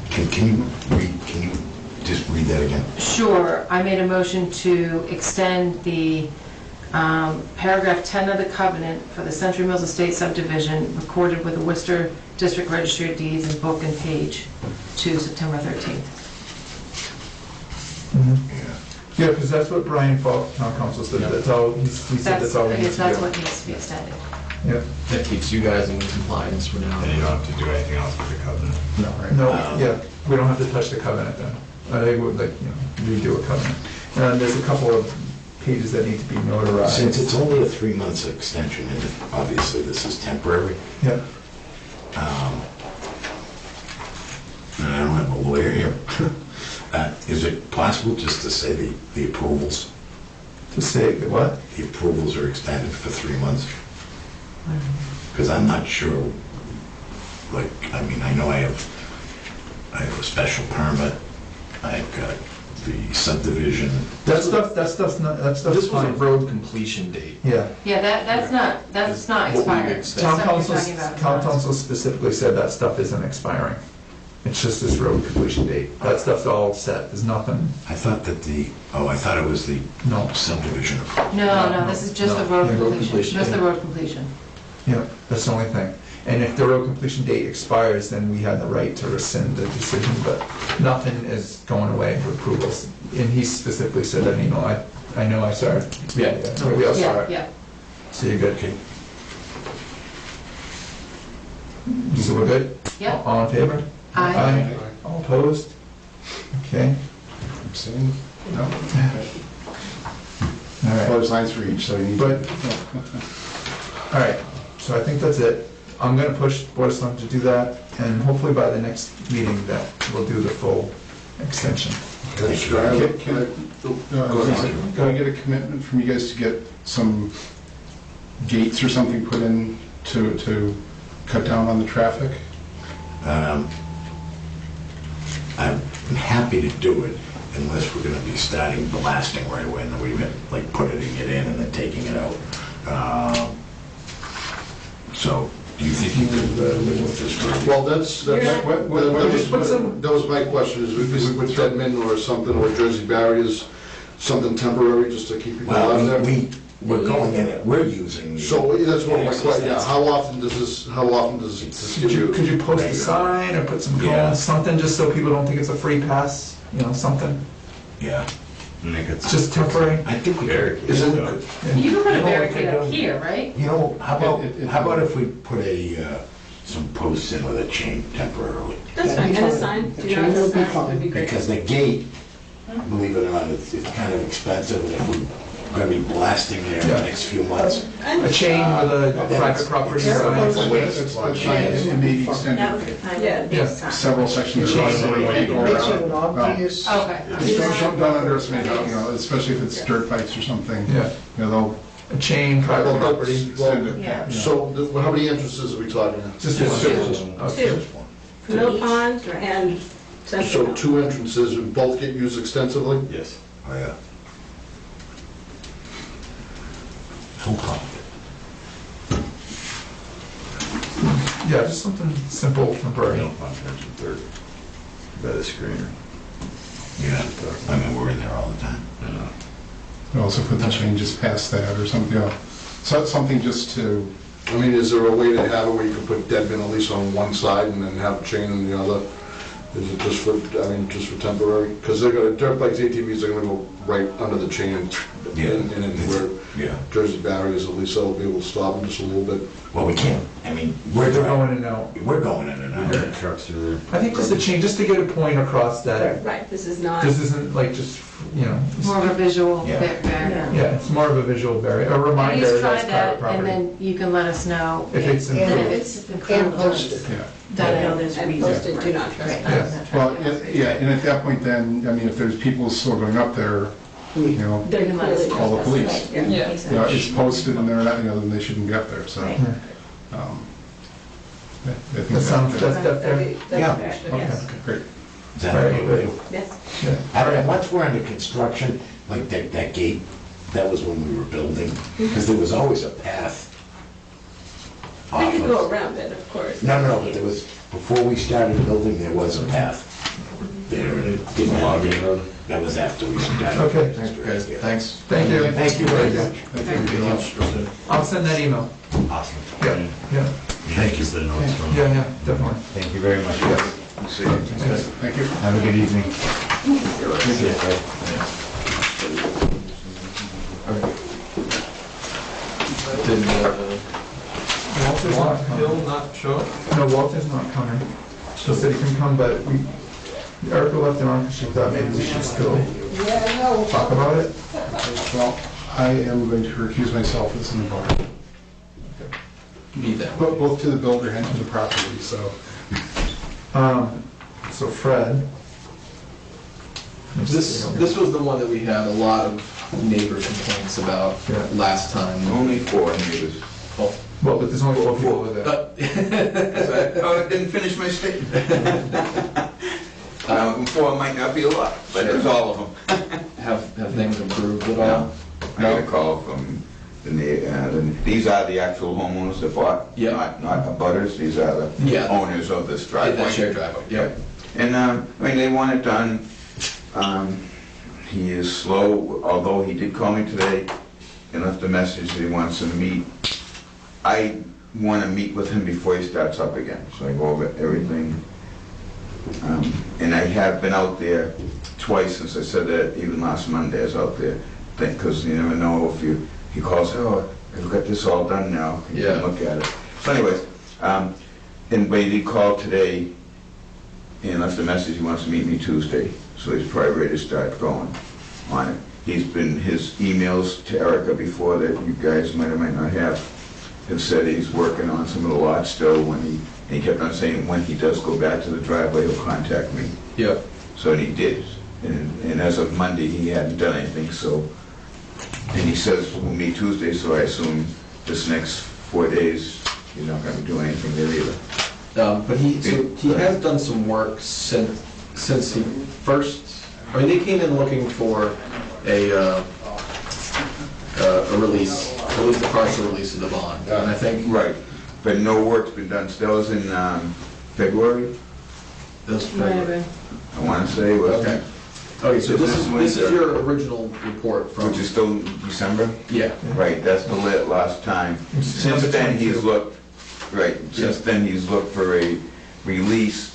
Can you just read that again? Sure, I made a motion to extend the paragraph 10 of the covenant for the Century Mills Estate subdivision, recorded with the Worcester District Registry of Deeds and book and page, to September 13th. Mhm. Yeah. Yeah, because that's what Brian Falk, town council said, that's all, he said that's all we I need guess to that's do. what needs to be extended. Yep. That keeps you guys in compliance for now. And you don't have to do anything else with the covenant. No, right? No, yeah, we don't have to touch the covenant then. They would, like, redo a covenant. And there's a couple of pages that need to be notarized. Since it's only a 3 months extension, and obviously this is temporary, Yeah, and I don't have a lawyer here, is it possible just to say the approvals, to say, what? the approvals are extended for 3 months? Because I'm not sure, like, I mean, I know I have a special permit, I've got the subdivision. That stuff's not, that stuff's This was a fine. road completion date. Yeah. Yeah, that's not What we expired. extend. Town That's not what council, you're talking about. town council specifically said that stuff isn't expiring. It's just this road completion date. That stuff's all set, there's nothing, I thought that I thought it was the no. subdivision approval. No, this is just the road Yeah, road completion, completion, just the yeah. road completion. Yeah, that's the only thing. And if the road completion date expires, then we had the right to rescind the decision, but nothing is going away for approvals. And he specifically said that, I know I saw it. Yeah. We all saw Yeah, it. yeah. So you're good? Okay. So we're good? Yeah. All in favor? Aye. All opposed? Okay, Abstain? No? all Well, right. there's lines for each, so you need But- to... All right, so I think that's it. I'm gonna push Board of Selectmen to do that, and hopefully by the next meeting that we'll do the full extension. Thank you. Can I get a commitment from you guys to get some gates or something put in to cut down on the traffic? I'm happy to do it unless we're gonna be starting blasting right away, and then we've been like putting it in and then taking it out. So Do you think you could live with this for? Well, that's, that was my question, is if we put Deadman or something, or Jersey barriers, something temporary, just to keep people out there? Well, we're going in it, we're using. So, that's one of my questions, yeah, how often does this get used? Could you post a sign or put some Yeah. cones, something, just so people don't think it's a free pass, something? Yeah, It's just temporary? I think we Very could. Is it- You can put a You know what barricade they up do? here, right? You know, how about if we put some posts in with a chain temporarily? That's fine, and a sign, do not trespass would be great. Because the gate, believe it or not, it's kind of expensive, and if we're gonna be blasting there in the next few months. A chain with a private property sign? That's fine, it may be extended. Yeah. Several sections of the roadway you go Makes it around. an obvious. Okay. Just don't underestimate how, especially if it's dirt bikes or something. Yeah, They'll a chain, private Well, property. extend it. Yeah. So, how many entrances are we talking? Just Two. Okay. Mill Pond and Central So Mill. 2 entrances, and both get used extensively? Yes. Oh, yeah. No problem. Yeah, just something simple, temporary. No contract in third by the screener. Yeah, I mean, we're in there all the time. Also put the changes past that or something, so something just to, I mean, is there a way to have it where you can put Deadman at least on one side and then have chain on the other? Is it just for, just for temporary? Because they're gonna, dirt bikes, ATVs are gonna go right under the chain. Yeah. And then where Yeah. Jersey barriers, at least they'll be able to stop them just a little bit. Well, we can't, I mean, They're we're going in and out. we're going in and We out. got trucks through there. I think just a chain, just to get a point across that Right, this is not. this isn't like just, More of a visual Yeah. barrier. yeah, it's more of a visual barrier, a At reminder least that try it's private that, and property. then you can let us know If it's then if improved. it's And improved. post it. yeah. Then I know And there's and reason. posted, do not Right. trespass. Well, yeah, and at that point then, I mean, if there's people still going up there, They're can let us clearly know. call the police. Right, Yeah. It's posted and they're not, then they shouldn't be up there, so. Right. I think That sounds, that's, Yeah. Yes. Okay, great. Is that okay with you? Yes. yeah. I don't know, once we're under construction, like that gate, that was when we were building, because there was always a path. They off could of- go around it, of course. No, but there was, before we started building, there was a path there, and it didn't have any, that was after we started. Okay. Guys, thanks. Thank you. Thank you very much. Anything else? I'll send that email. Awesome. Yeah, yeah, Thank you for the notes from. yeah, definitely. Thank you very much. See. Thank you. Have a good evening. Did, Walter's not coming. not show up? No, Walter's not coming. She said he can come, but Erica left it on because she thought maybe we should still talk about it. Well, I am going to recuse myself as an abutter, Need that. both to the builder and to the property, so. So Fred. This was the one that we had a lot of neighbor complaints about Yeah. last time. Only 4 neighbors. Oh, Well, but there's only 4 people over there. Oh, I didn't finish my statement. 4 might not be a lot, but it's all of them. have things improved at all? I got a call from these are the actual homeowners that bought, Yeah. not abutters, these are the Yeah. owners of this Yeah, driveway. that shared driveway, yep. And, I mean, they want it done. He is slow, although he did call me today and left a message that he wants to meet. I want to meet with him before he starts up again, so I go over everything. And I have been out there twice since I said that, even last Monday I was out there. Because you never know if he calls, oh, I've got this all done now, can you Yeah. look at it? So anyways, and but he did call today and left a message, he wants to meet me Tuesday, so he's probably ready to start going on it. His emails to Erica before that you guys might or might not have said he's working on some of the lots still. He kept on saying when he does go back to the driveway, he'll contact me. Yep. So he did, and as of Monday, he hadn't done anything, so, and he says we'll meet Tuesday, so I assume this next 4 days, you're not gonna be doing anything there either. But he has done some work since he first, I mean, they came in looking for a release, at least a partial release of the bond. And I think Right. but no work's been done. So that was in February, That's Might have been. I want to say, was Okay. Okay, so this is winter, your original report from. which is still December? Yeah. Right, that's the last time. Since then, he's looked, right, since then, he's looked for a release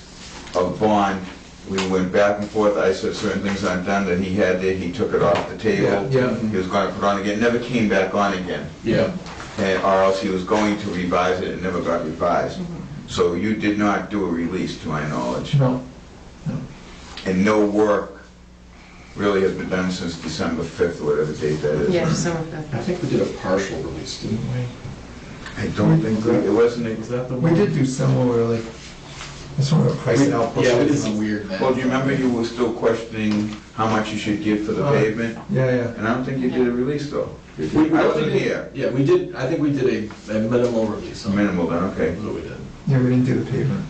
of bond. We went back and forth, I said certain things aren't done that he had there, he took it off the table. Yeah. He was gonna put on again, never came back on again. Yeah. Or else he was going to revise it and never got revised. So you did not do a release, to my knowledge. No. And no work really has been done since December 5th, whatever date that is. Yeah, December 5th. I think we did a partial release, didn't we? I don't think, it wasn't, Is that the We one? did do similar, like, this one, price and output. Yeah, we did some weird math. well, do you remember you were still questioning how much you should give for the pavement? Yeah, yeah. And I don't think you did a release though. We I wasn't definitely did- here. Yeah, we did, I think we did a minimal release. on it. Minimal then, okay. That's what we did. Yeah, we didn't do the pavement.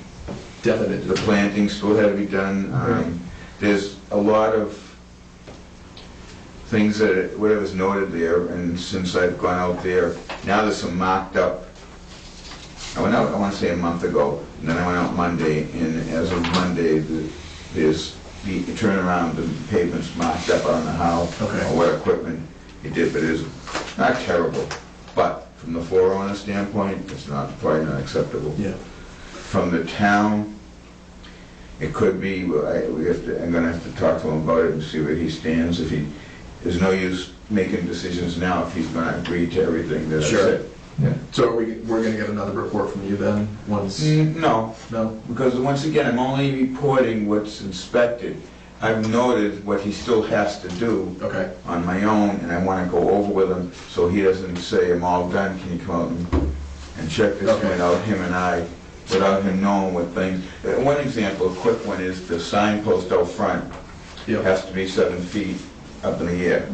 Definitely did. The planting still had to be done. There's a lot of things that, whatever's noted there, and since I've gone out there, now there's some marked up. I went out, I want to say a month ago, and then I went out Monday, and as of Monday, there's the turnaround, the pavement's marked up. I don't know how, Okay. or what equipment he did, but it's not terrible. But from the forerunner standpoint, it's not, probably not acceptable. Yeah. From the town, it could be, I'm gonna have to talk to him about it and see where he stands. There's no use making decisions now if he's gonna agree to everything that I Sure. said. Yeah. So we're gonna get another report from you then, once? No, No? because once again, I'm only reporting what's inspected. I've noted what he still has to do Okay. on my own, and I wanna go over with him, so he doesn't say, I'm all done, can you come out and check this Okay. without him and I, without him knowing what things. One example, a quick one, is the signpost out front Yeah. has to be 7 feet up in the air.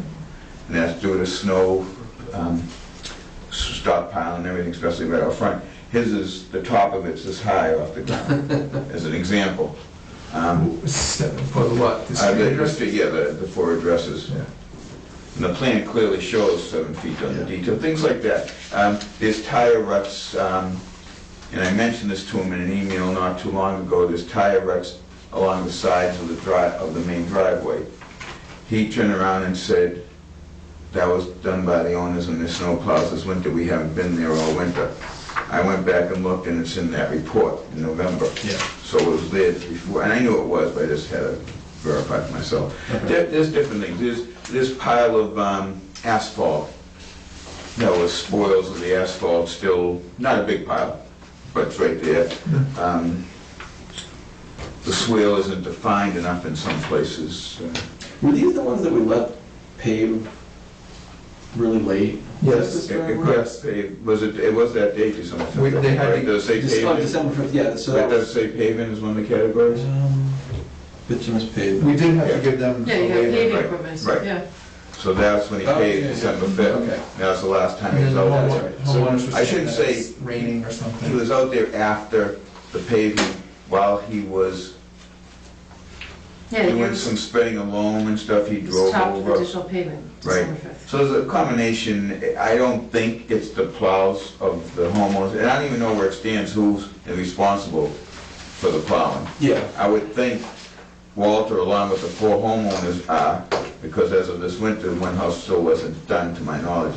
And that's due to snow, stockpile and everything, especially right out front. His is, the top of it's this high off the ground, as an example. For the what? The street address? Yeah, the four addresses. Yeah. And the plan clearly shows 7 feet on the Yeah. detail, things like that. There's tire ruts, and I mentioned this to him in an email not too long ago, there's tire ruts along the sides of the main driveway. He turned around and said, that was done by the owners in their snow plows this winter, we haven't been there all winter. I went back and looked, and it's in that report in November. Yeah. So it was there before, and I knew it was, but I just had to verify for myself. Okay. There's different things. There's this pile of asphalt that was spoils of the asphalt, still, not a big pile, but it's right there. The swale isn't defined enough in some places. Were these the ones that we let pave really late? Yes. Is this It driveway? it was that date, December 5th. They had Right, to- does it say pavement? December 5th, yeah, so Right, that does was. it say pavement is one of the categories? Bituminous pavement. We did have to give them Yeah, a you got waiver. paving right, equipment, right. yeah. So that's when he Oh, paid yeah, yeah. December 5th. Okay. That was the last time And he then was the out that's there. right. homeowners were I saying shouldn't that say- it's raining or He something. was out there after the paving, while he was Yeah, you doing some spreading of loam and stuff, he drove stopped over. additional pavement, Right. December 5th. So there's a combination, I don't think it's the plows of the homeowners, and I don't even know where it stands, who's responsible for the plowing. Yeah. I would think Walter, along with the four homeowners, are, because as of this winter, one house still wasn't done, to my knowledge.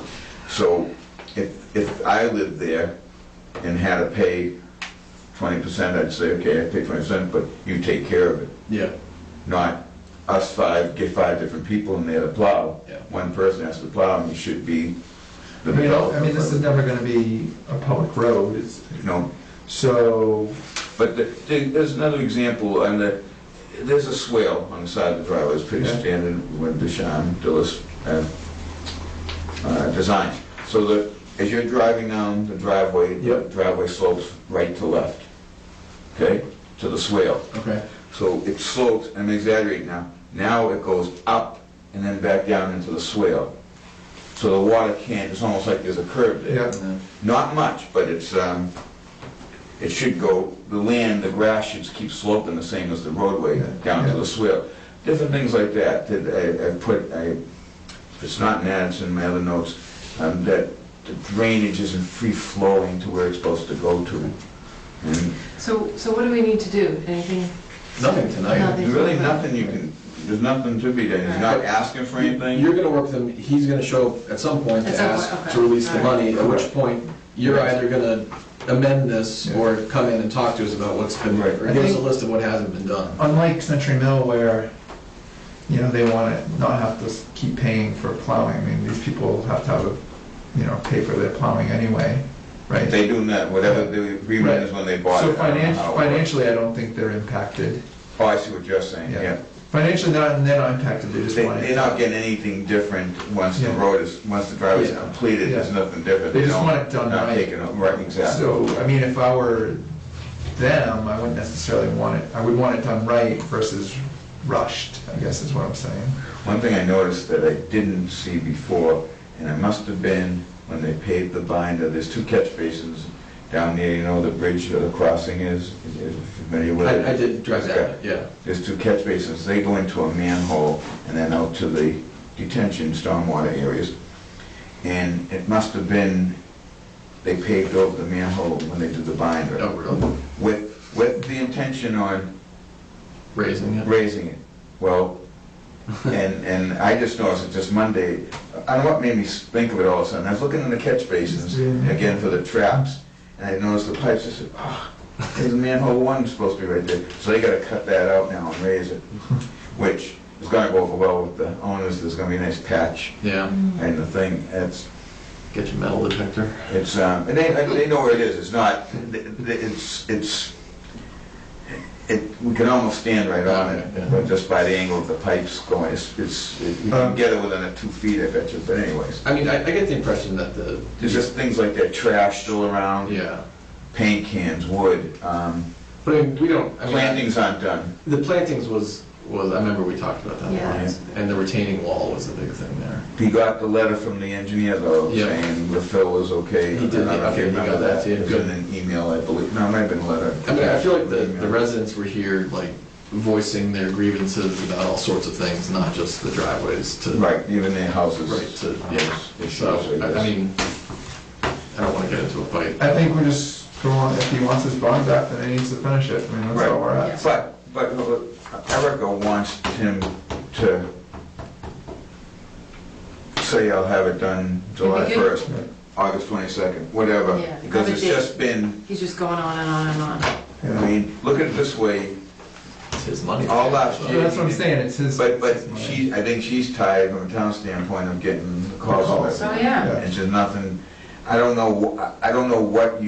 So if I lived there and had to pay 20%, I'd say, okay, I pay 20%, but you take care of it. Yeah. Not us five, get 5 different people in there to plow. Yeah. One person has to plow, and it should be the I mean, developer. this is never gonna be a public road, it's, No, so, but there's another example, and there's a swale on the side of the driveway, it's pretty Yeah. standard with Dillis design. So as you're driving down the driveway, the Yep. driveway slopes right to left, okay, to the swale. Okay. So it slopes, I'm exaggerating now it goes up and then back down into the swale. So the water can't, it's almost like there's a curve there. yeah. Not much, but it's, it should go, the grass should keep sloping the same as the roadway down to the swale. Different things like that, that I put, if it's not in that, it's in my other notes, that the drainage isn't free flowing to where it's supposed to go to. And So what do we need to do? Anything? Nothing tonight. Nothing. there's really nothing you can, there's nothing to be done, he's not asking for anything. You're gonna work with him, he's gonna show up at some point At to some ask point, okay. to release the Alright. money, at which point you're either gonna amend this or come in and talk to us about what's been, Right. or give us a list of what hasn't been done. Unlike Century Mill where, you know, they want to not have to keep paying for plowing. I mean, these people have to have a, you know, pay for their plowing anyway, right? They do that, whatever the agreement is when they bought So it. I don't know how it works. financially, I don't think they're impacted. Oh, I see what you're saying, Yeah. yeah. Financially, they're not impacted, they just want it. They're not getting anything different once the Yeah. road is, once the driveway's Yeah. completed, there's Yeah. nothing different. They just don't- want it done not right. taking it- Right, exactly. So, I mean, if I were them, I wouldn't necessarily want it, I would want it done right versus rushed, I guess is what I'm saying. One thing I noticed that I didn't see before, and it must have been when they paved the binder, there's two catch basins down there, you know, the bridge or the crossing is, you're familiar with it? I did drive that, yeah. There's two catch basins, they go into a manhole and then out to the detention stormwater areas. And it must have been, they paved over the manhole when they did the binder, Oh, really? with the intention on Raising it? raising it. Well, and I just noticed it just Monday, I don't know what made me think of it all of a sudden. I was looking in the catch basins, again for the traps, and I noticed the pipes, I said, oh, there's manhole one supposed to be right there. So they gotta cut that out now and raise it, which is gonna go over well with the owners, there's gonna be a nice patch. Yeah, And the thing, get your metal detector. and they know where it is, it's not, we can almost stand right on it, Yeah. but just by the angle of the pipes going, we can get it within 2 feet, I bet you, but anyways. I mean, I get the impression that There's just things like that, trash still around, yeah. paint cans, wood, But I mean, we don't, I mean, plantings aren't done. the plantings was, I remember we talked about that. Yeah. once. And the retaining wall was a big thing there. He got the letter from the engineer though, Yeah. saying the fill was okay. He did, I don't know if you okay, he got remember that too. It was in an email, I believe, no, it might have been a letter. I mean, I feel like the Email. residents were here, like, voicing their grievances about all sorts of things, not just the driveways to. Right, even their houses. Right, to, yeah. Issues, So, I I guess. mean, I don't wanna get into a fight. I think we just go on, if he wants his bond back, then he needs to finish it, I mean, that's all we're at. But Erica wants him to say I'll have it done July It'd be good. 1st, August 22nd, whatever. Yeah, Because have a it's date. just been, He's just going on and on and on. I mean, look at it this way, It's his money. all last So year. that's what I'm saying, it's his. But it's his money. I think she's tired from a town standpoint of getting the calls. and calls. Oh, everything. yeah. And there's nothing, I don't know what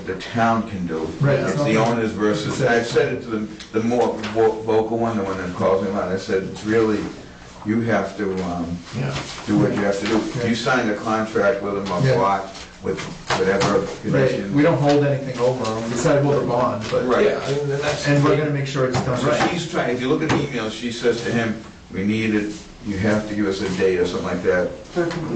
the town can do. Right, It's it's the not- owners versus, I've said it to the more vocal one, the one that calls me out, I said, it's really, you have to, Yeah. do what you have to do. Yeah. You signed a contract with them, Yeah. a block, with whatever Right, conditions. we don't hold anything over him, we decided we'll bond, but, Right. Yeah, I mean, and that's. and we're gonna make sure it's done So right. she's trying, if you look at the email, she says to him, we need it, you have to give us a date or something like that,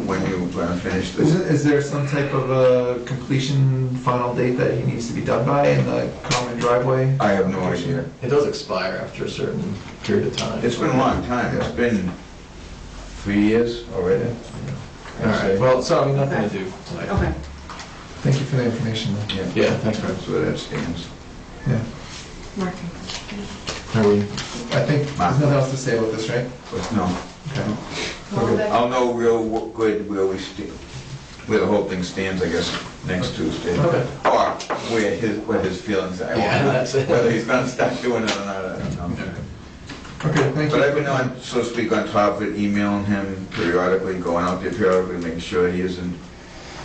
when you're gonna finish this. Is there some type of a completion final date that he needs to be done by in the common driveway? I have no idea. It does expire after a certain period of time. It's been a long time, it's been 3 years already. All right, well, so I mean, nothing to do tonight. Okay. Thank you for the information, though. Yeah, thanks, Fred. That's where that stands. Yeah. Marking. Are we? I think there's nothing else to say about this, right? But no, Okay. Well, Okay. that- I'll know real good where we stand, where the whole thing stands, I guess, next Tuesday. Okay. Or what his feelings are. Yeah, that's it. Whether he's gonna start doing it or not, I don't know. Okay, thank you. But I've been on, so to speak, on top of it, emailing him periodically, going out there periodically, making sure he isn't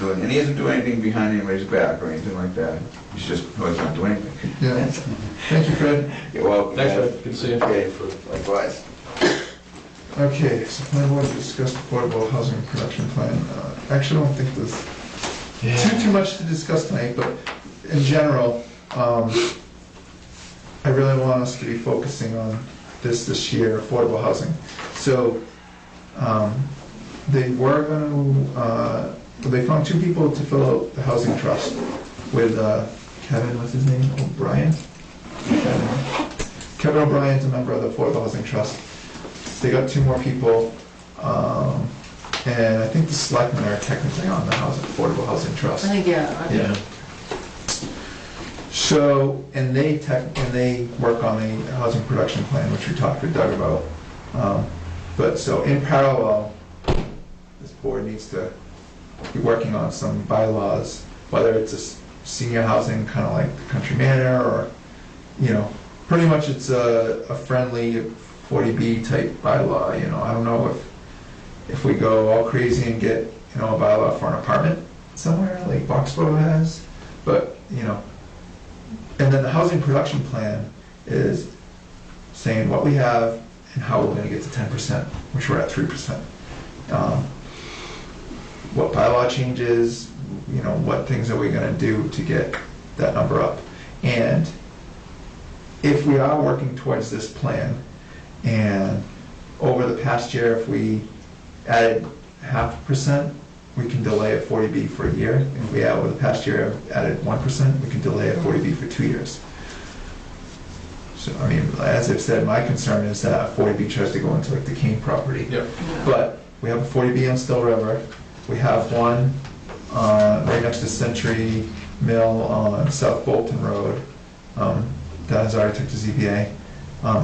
doing, and he isn't doing anything behind anybody's back or anything like that. He's just, no, he's not doing anything. Yeah, thank you, Fred. You're welcome. Thanks, guys. Fred. Good to see you. Okay, likewise. Okay, so plan board to discuss affordable housing production plan. Actually, I don't think there's too much to discuss tonight, but in general, I really want us to be focusing on this year, affordable housing. So, they were gonna, they found 2 people to fill out the housing trust with Kevin, what's his name, O'Brien? Kevin O'Brien's a member of the Affordable Housing Trust. They got 2 more people. And I think the selectmen are technically on the Affordable Housing Trust. I think, yeah. Yeah. So, and they work on the housing production plan, which we talked with Doug about. But so in parallel, this board needs to be working on some bylaws, whether it's a senior housing, kind of like the Country Manor, or, you know, pretty much it's a friendly 40B type bylaw, you know. I don't know if we go all crazy and get, you know, a bylaw for an apartment somewhere, like Boxborough has, but, you know. And then the housing production plan is saying what we have and how we're gonna get to 10%, which we're at 3%. What bylaw changes, you know, what things are we gonna do to get that number up? And if we are working towards this plan, and over the past year, if we added 0.5%, we can delay a 40B for a year. If we over the past year added 1%, we can delay a 40B for 2 years. So, I mean, as I've said, my concern is that a 40B tries to go into like the Kane property. Yep. But we have a 40B on Still River. We have one right next to Century Mill on South Bolton Road. That has already took to ZBA.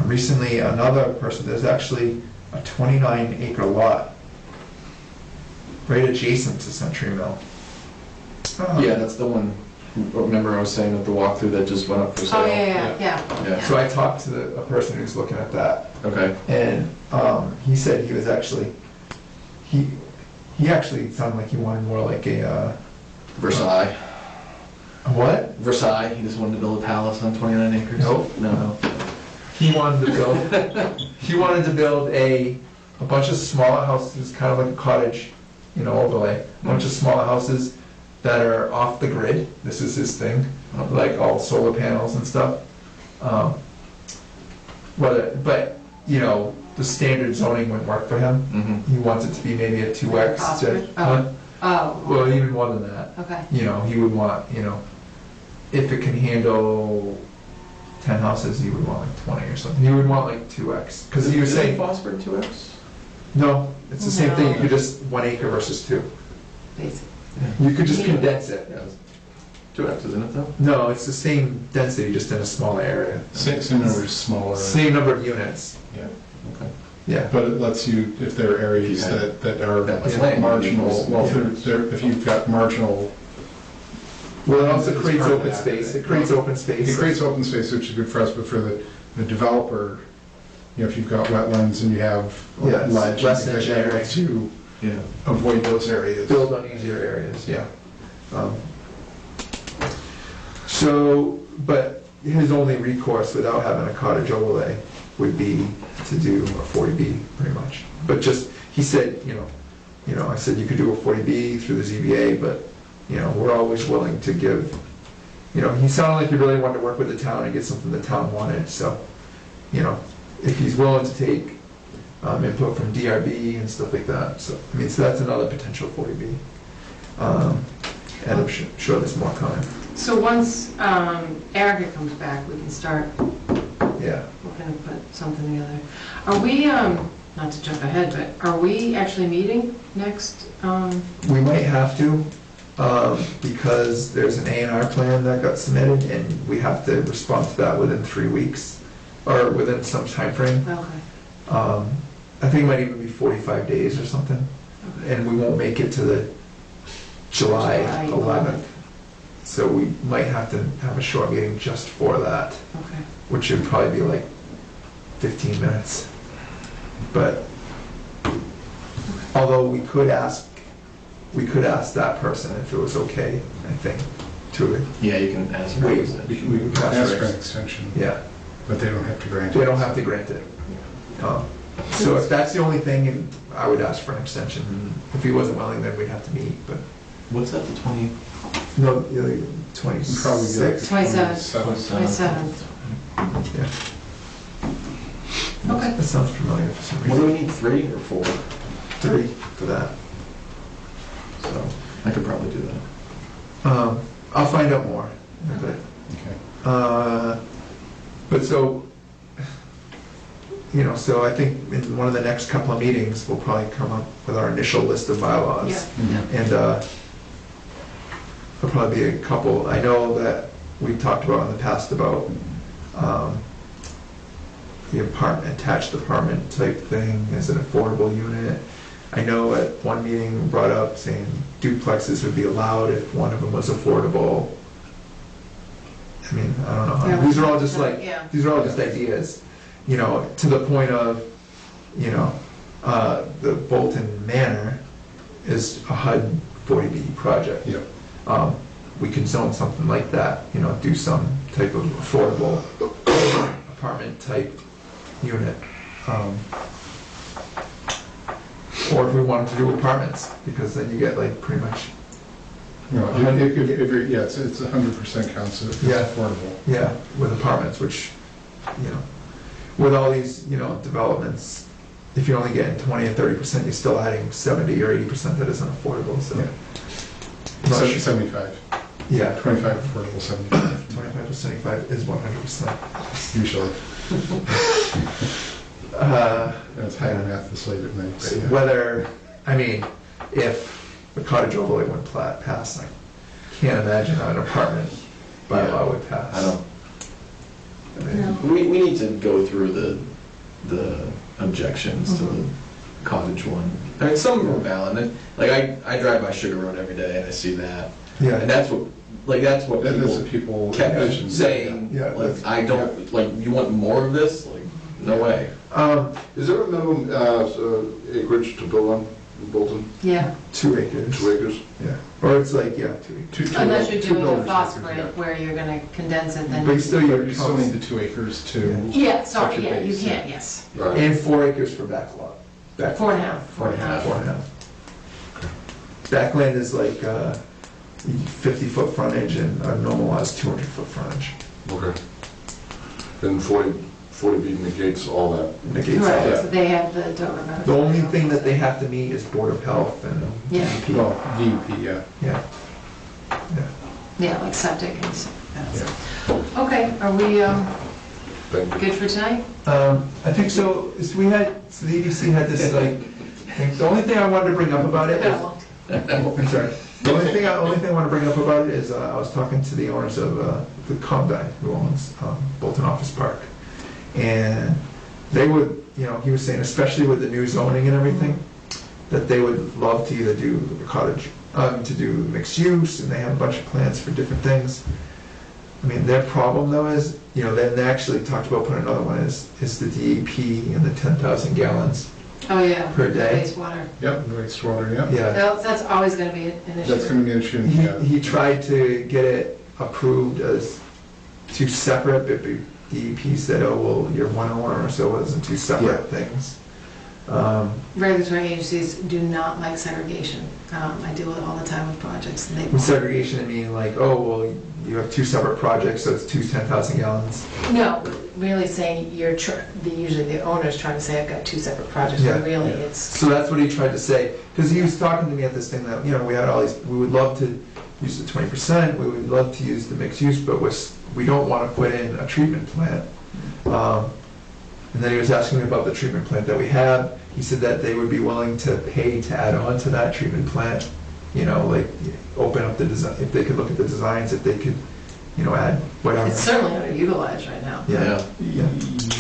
Recently, another person, there's actually a 29-acre lot right adjacent to Century Mill. Yeah, that's the one, remember I was saying at the walkthrough that just went up for sale? Oh, yeah. Yeah. So I talked to a person who's looking at that, Okay. and he said he was actually, he actually sounded like he wanted more like a, Versailles. what? Versailles, he just wanted to build a palace on 29 acres? Nope. No. He wanted to build a bunch of smaller houses, kind of like a cottage, you know, overlay. A bunch of smaller houses that are off the grid. This is his thing, like all solar panels and stuff. But you know, the standard zoning wouldn't work for him. Mm-hmm. He wants it to be maybe a 2x. Phosphorus? Huh? Oh. Well, even more than that. Okay. You know, he would want, you know, if it can handle 10 houses, he would want like 20 or something. He would want like 2x. Because he was saying, phosphorus 2x? no, it's the same thing. You No. could just 1 acre versus 2. Basic. You could just condense it. Yeah, it's 2x, isn't it though? No, it's the same density, just in a smaller area. Same number is smaller. Same number of units. Yeah. Okay. Yeah. But it lets you, if there are areas If you had that are that much land, marginal, well, yeah. if you've got marginal, Well, it also It's creates part of open that. space. It creates open space. it creates open space, which is good for us, but for the developer, you know, if you've got wetlands and you have Yeah, it's ledge, less and things like that, engineering. to Yeah. avoid those areas. Build on easier areas, yeah. So, but his only recourse without having a cottage overlay would be to do a 40B, pretty much. But just, he said, you know, I said you could do a 40B through the ZBA, but, you know, we're always willing to give, you know, he sounded like he really wanted to work with the town and get something the town wanted, so, you know, if he's willing to take input from DRB and stuff like that, so, I mean, so that's another potential 40B. And I'm sure there's more coming, So once Erica comes back, we can start yeah. looking to put something together. Are we, not to jump ahead, but are we actually meeting next? We might have to, because there's an A&R plan that got submitted, and we have to respond to that within 3 weeks, or within some time frame. Okay. I think it might even be 45 days or something, and we won't make it to the July 11th. So we might have to have a short meeting just for that, Okay. which would probably be like 15 minutes. But, although we could ask that person if it was okay, I think, to, Yeah, you can ask for Wait. it. We can ask for an extension, yeah, but they don't have to grant it. they don't have to grant it. So if that's the only thing, I would ask for an extension. If he wasn't willing, then we'd have to meet, but, What's that, the 20? no, Probably get 26. 27th. 27th. Yeah. Okay. That sounds familiar for some What do reason. we need, 3 or 4? 3 for that. So, I could probably do that. I'll find out more. But, Okay. but so, you know, so I think in one of the next couple of meetings, we'll probably come up with our initial list of bylaws. Yeah. And there'll probably be a couple, I know that we talked about in the past about the attached apartment type thing as an affordable unit. I know at one meeting brought up saying duplexes would be allowed if one of them was affordable. I mean, I don't know, Yeah. these are all just like, Yeah. these are all just ideas, you know, to the point of, you know, the Bolton Manor is a HUD 40B project. Yeah. We could zone something like that, you know, do some type of affordable apartment type unit. Or if we wanted to do apartments, because then you get like pretty much, You know, if you're, yeah, it's 100% counts, it's Yeah. affordable. yeah, with apartments, which, you know, with all these, you know, developments, if you're only getting 20 or 30%, you're still adding 70 or 80% that isn't affordable, so. Yeah. I'm not sure. 75, Yeah, 25 affordable, 75 25 to 75 is 100%. usually. Uh, And it's high on math this late at night, but yeah. Whether, I mean, if the cottage overlay went pass, I can't imagine how an apartment bylaw would pass. I don't, I mean, No. we need to go through the objections to the cottage one. I mean, some of them are valid, and, like, I drive by Sugar Road every day and I see that, and Yeah, that's what That's what people people kept envision. saying, Yeah, like, that's- I don't, like, you want more of this? Like, no way. Is there a minimum acreage to build on in Bolton? Yeah, 2 acres. 2 acres? Yeah, or it's like, yeah, 2 acres. unless you're two doing a builders, phosphorus yeah. where you're gonna condense it, then. But you still, You still need the 2 acres to. Yeah, sorry, Such a yeah, you base, can't, yes. Right. And 4 acres for back lot. Back 4.5. 4.5. 4.5. Backland is like 50-foot frontage and a normalized 200-foot frontage. Okay. And 40B negates all that. Negates all Correct, that. so they have the Dover benefit. The only thing that they have to meet is Board of Health and Yeah. DEP. Well, DEP, yeah. Yeah. Yeah. Yeah, like septic and stuff. Okay, are we Thank you. good for tonight? I think so. So the EDC had this like thing. The only thing I wanted to bring up about it is, I'm sorry. The only thing I want to bring up about it is I was talking to the owners of the guy who owns Bolton Office Park, and they would, you know, he was saying, especially with the new zoning and everything, that they would love to either do the cottage, to do mixed use, and they have a bunch of plans for different things. I mean, their problem though is, you know, they actually talked about putting another one is the DEP and the 10,000 gallons Oh, yeah. per day. Wastewater. Yep, the wastewater, yeah. Yeah. That's always gonna be an issue. That's gonna be an issue, yeah. He tried to get it approved as 2 separate, but the DEP said, oh, well, you're one owner, so it wasn't 2 separate things. Regulatory agencies do not like segregation. I deal with it all the time with projects, and they With segregation, I mean like, oh, well, you have 2 separate projects, so it's 2 10,000 gallons. No, really saying usually the owner's trying to say, I've got 2 separate projects, Yeah, but really yeah. it's, So that's what he tried to say, because he was talking to me at this thing that, you know, we had all these, we would love to use the 20%, we would love to use the mixed use, but we don't want to put in a treatment plant. And then he was asking me about the treatment plant that we have. He said that they would be willing to pay to add on to that treatment plant, you know, like open up the design, if they could look at the designs, if they could, you know, add whatever. it's certainly underutilized right now. Yeah, yeah.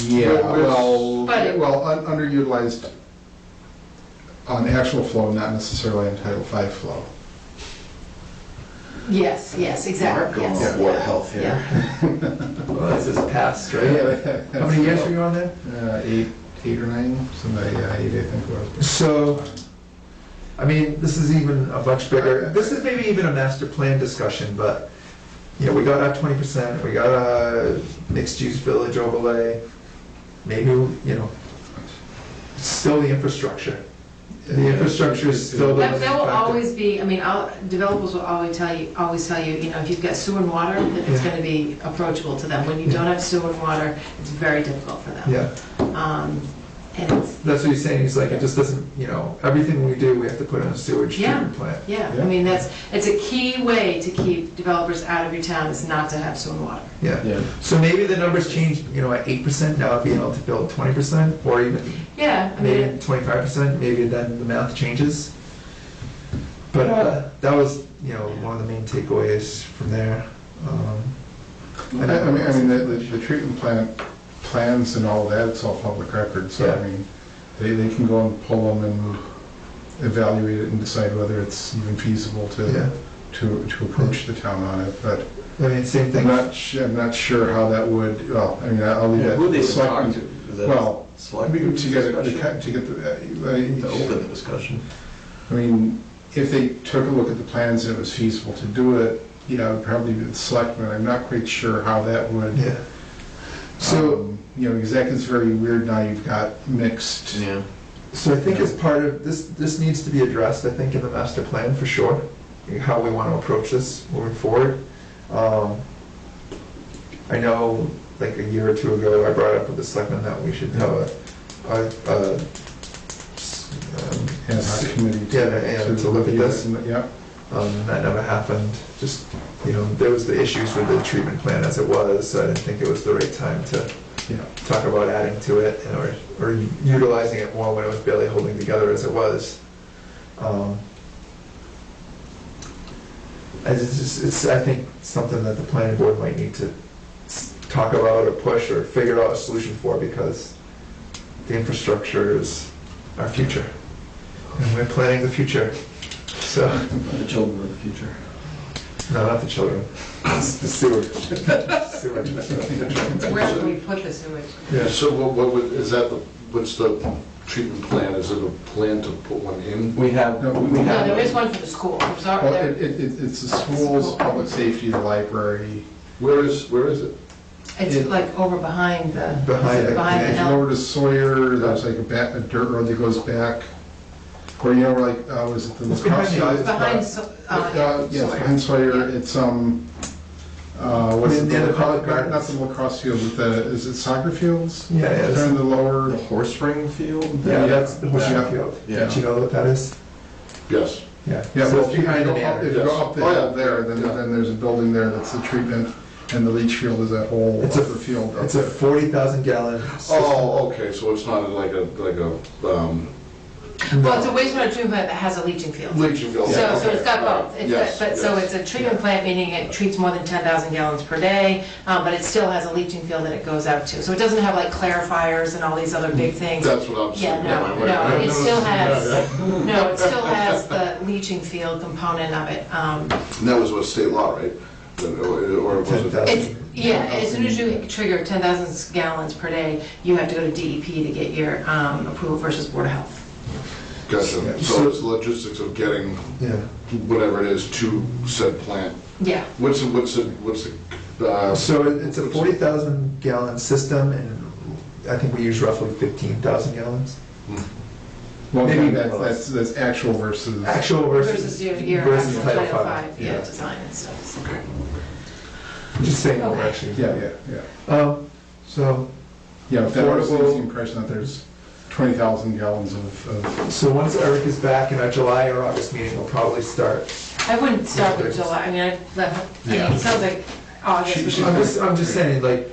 Yeah, well, But- underutilized on actual flow, not necessarily on Title V flow. Yes, exactly, Going yes. off Board of yeah, Health here. yeah. Well, this is past, right? How many years were you on there? 8 or 9, somebody, 8 I think it was. So, I mean, this is even a much bigger, this is maybe even a master plan discussion, but, you know, we got our 20%, we got a mixed-use village overlay, maybe, you know, it's still the infrastructure. The infrastructure is still the. That will always be, I mean, developers will always tell you, you know, if you've got sewer and water, then it's Yeah. gonna be approachable to them. When you don't have sewer and water, it's very difficult for them. Yeah, And it's, That's what he's saying, he's like, it just doesn't, you know, everything we do, we have to put in a sewage Yeah. treatment plant. yeah, Yeah. I mean, it's a key way to keep developers out of your town is not to have sewer and water. Yeah. Yeah. So maybe the numbers change, you know, at 8%, now being able to build 20%, or even Yeah, I maybe mean, 25%, maybe then the math changes. But that was, you know, one of the main takeaways from there. I mean, the treatment plant plans and all that, it's all public record, so I Yeah. mean, they can go and pull them and evaluate it and decide whether it's even feasible Yeah. to approach the town on it, but I mean, same I'm thing. not sure how that would, well, I mean, I'll leave that Who to they the even talk selectmen. to? Is that Well, select to get, discussion? to get To open the discussion. I mean, if they took a look at the plans and it was feasible to do it, yeah, it would probably be the selectmen. I'm not quite sure how that would. Yeah. So, You know, exactly, it's very weird now, you've got mixed. Yeah. so I think as part of, this needs to be addressed, I think, in the master plan for sure, how we want to approach this moving forward. I know, like a year or two ago, I brought up with the selectmen that we should have a Ad hoc committee. to look at this. Yeah, That never happened, just, you know, there was the issues with the treatment plan as it was, so I didn't think it was the right time to yeah. talk about adding to it, or utilizing it more when it was barely holding together as it was. It's, I think, something that the planning board might need to talk about or push or figure out a solution for, because the infrastructure is our future. And we're planning the future, so, The children of the future. no, not the children, the sewer. Sewer. where do we put the sewage? Yeah. So is that what's the treatment plan? Is it a plan to put one in? We have, No, we No, have. there is one for the school, I'm sorry. Well, there- it's the schools, public safety, the library. Where is it? It's like over behind the, Behind the- behind the If you go L. over to Sawyer, there's like a dirt road that goes back, or you know, where like, was it the It's behind lacrosse the field? ice Behind, So- Yes, Sawyer. behind Sawyer, it's, what's it, Near the public not gardens. the lacrosse field, but is it soccer fields? Yeah, yeah, They're in the lower, The horse ring field? yeah, that's the horseshoe Yeah. field. Yeah. Don't you know what that is? Yes. Yeah. yeah, So well, it's if you behind the go up, manor. if you go up the Oh, yeah. hill there, then there's a building there that's the treatment, and the leach field is that whole It's a- upper field. up It's a there. 40,000 gallon system. Oh, okay, so it's not like a Well, it's a wastewater treatment plant that has a leaching field. leaching field. So it's got both. It's Yes, got- But, so yes. it's a treatment plant, meaning it treats more than 10,000 gallons per day, but it still has a leaching field that it goes out to. So it doesn't have like clarifiers and all these other big things. That's what I'm saying. Yeah, no, it still has the leaching field component of it. And that was what state law, right? Or was it? 10,000. It's, yeah, as soon as you trigger 10,000 gallons per day, you have to go to DEP to get your approval versus Board of Health. Gotcha. Yeah. So it's logistics of getting Yeah. whatever it is to said plant. Yeah, What's the, So it's a 40,000 gallon system, and I think we use roughly 15,000 gallons. Well, maybe that's actual versus. Actual versus versus, your versus actual Title Title V. V, yeah, design and stuff. okay. Just saying what we're Okay. actually. Yeah. So, Yeah, that was the Affordable- impression that there's 20,000 gallons of, so once Eric is back in our July or August meeting, we'll probably start. I wouldn't start with July, I mean, it sounds like August. I'm just saying, like,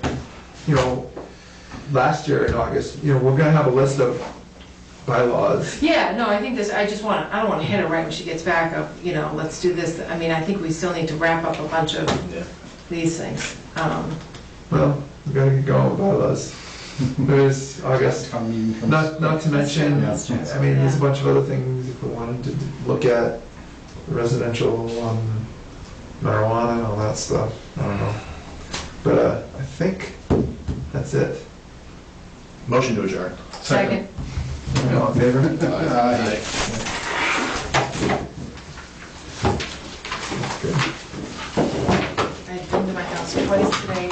you know, last year in August, you know, we're gonna have a list of bylaws. Yeah, no, I think this, I don't wanna hit her right when she gets back of, let's do this. I mean, I think we still need to wrap up a bunch of these things. Well, we gotta get going with bylaws. There's August. town meeting comes. Not to mention, That's true. I mean, there's a bunch of other things if we wanted to look at, residential, marijuana, and all that stuff, I don't know. But, I think that's it. Motion to adjourn. Second. All in favor? Aye. That's good. I've been to my house twice today,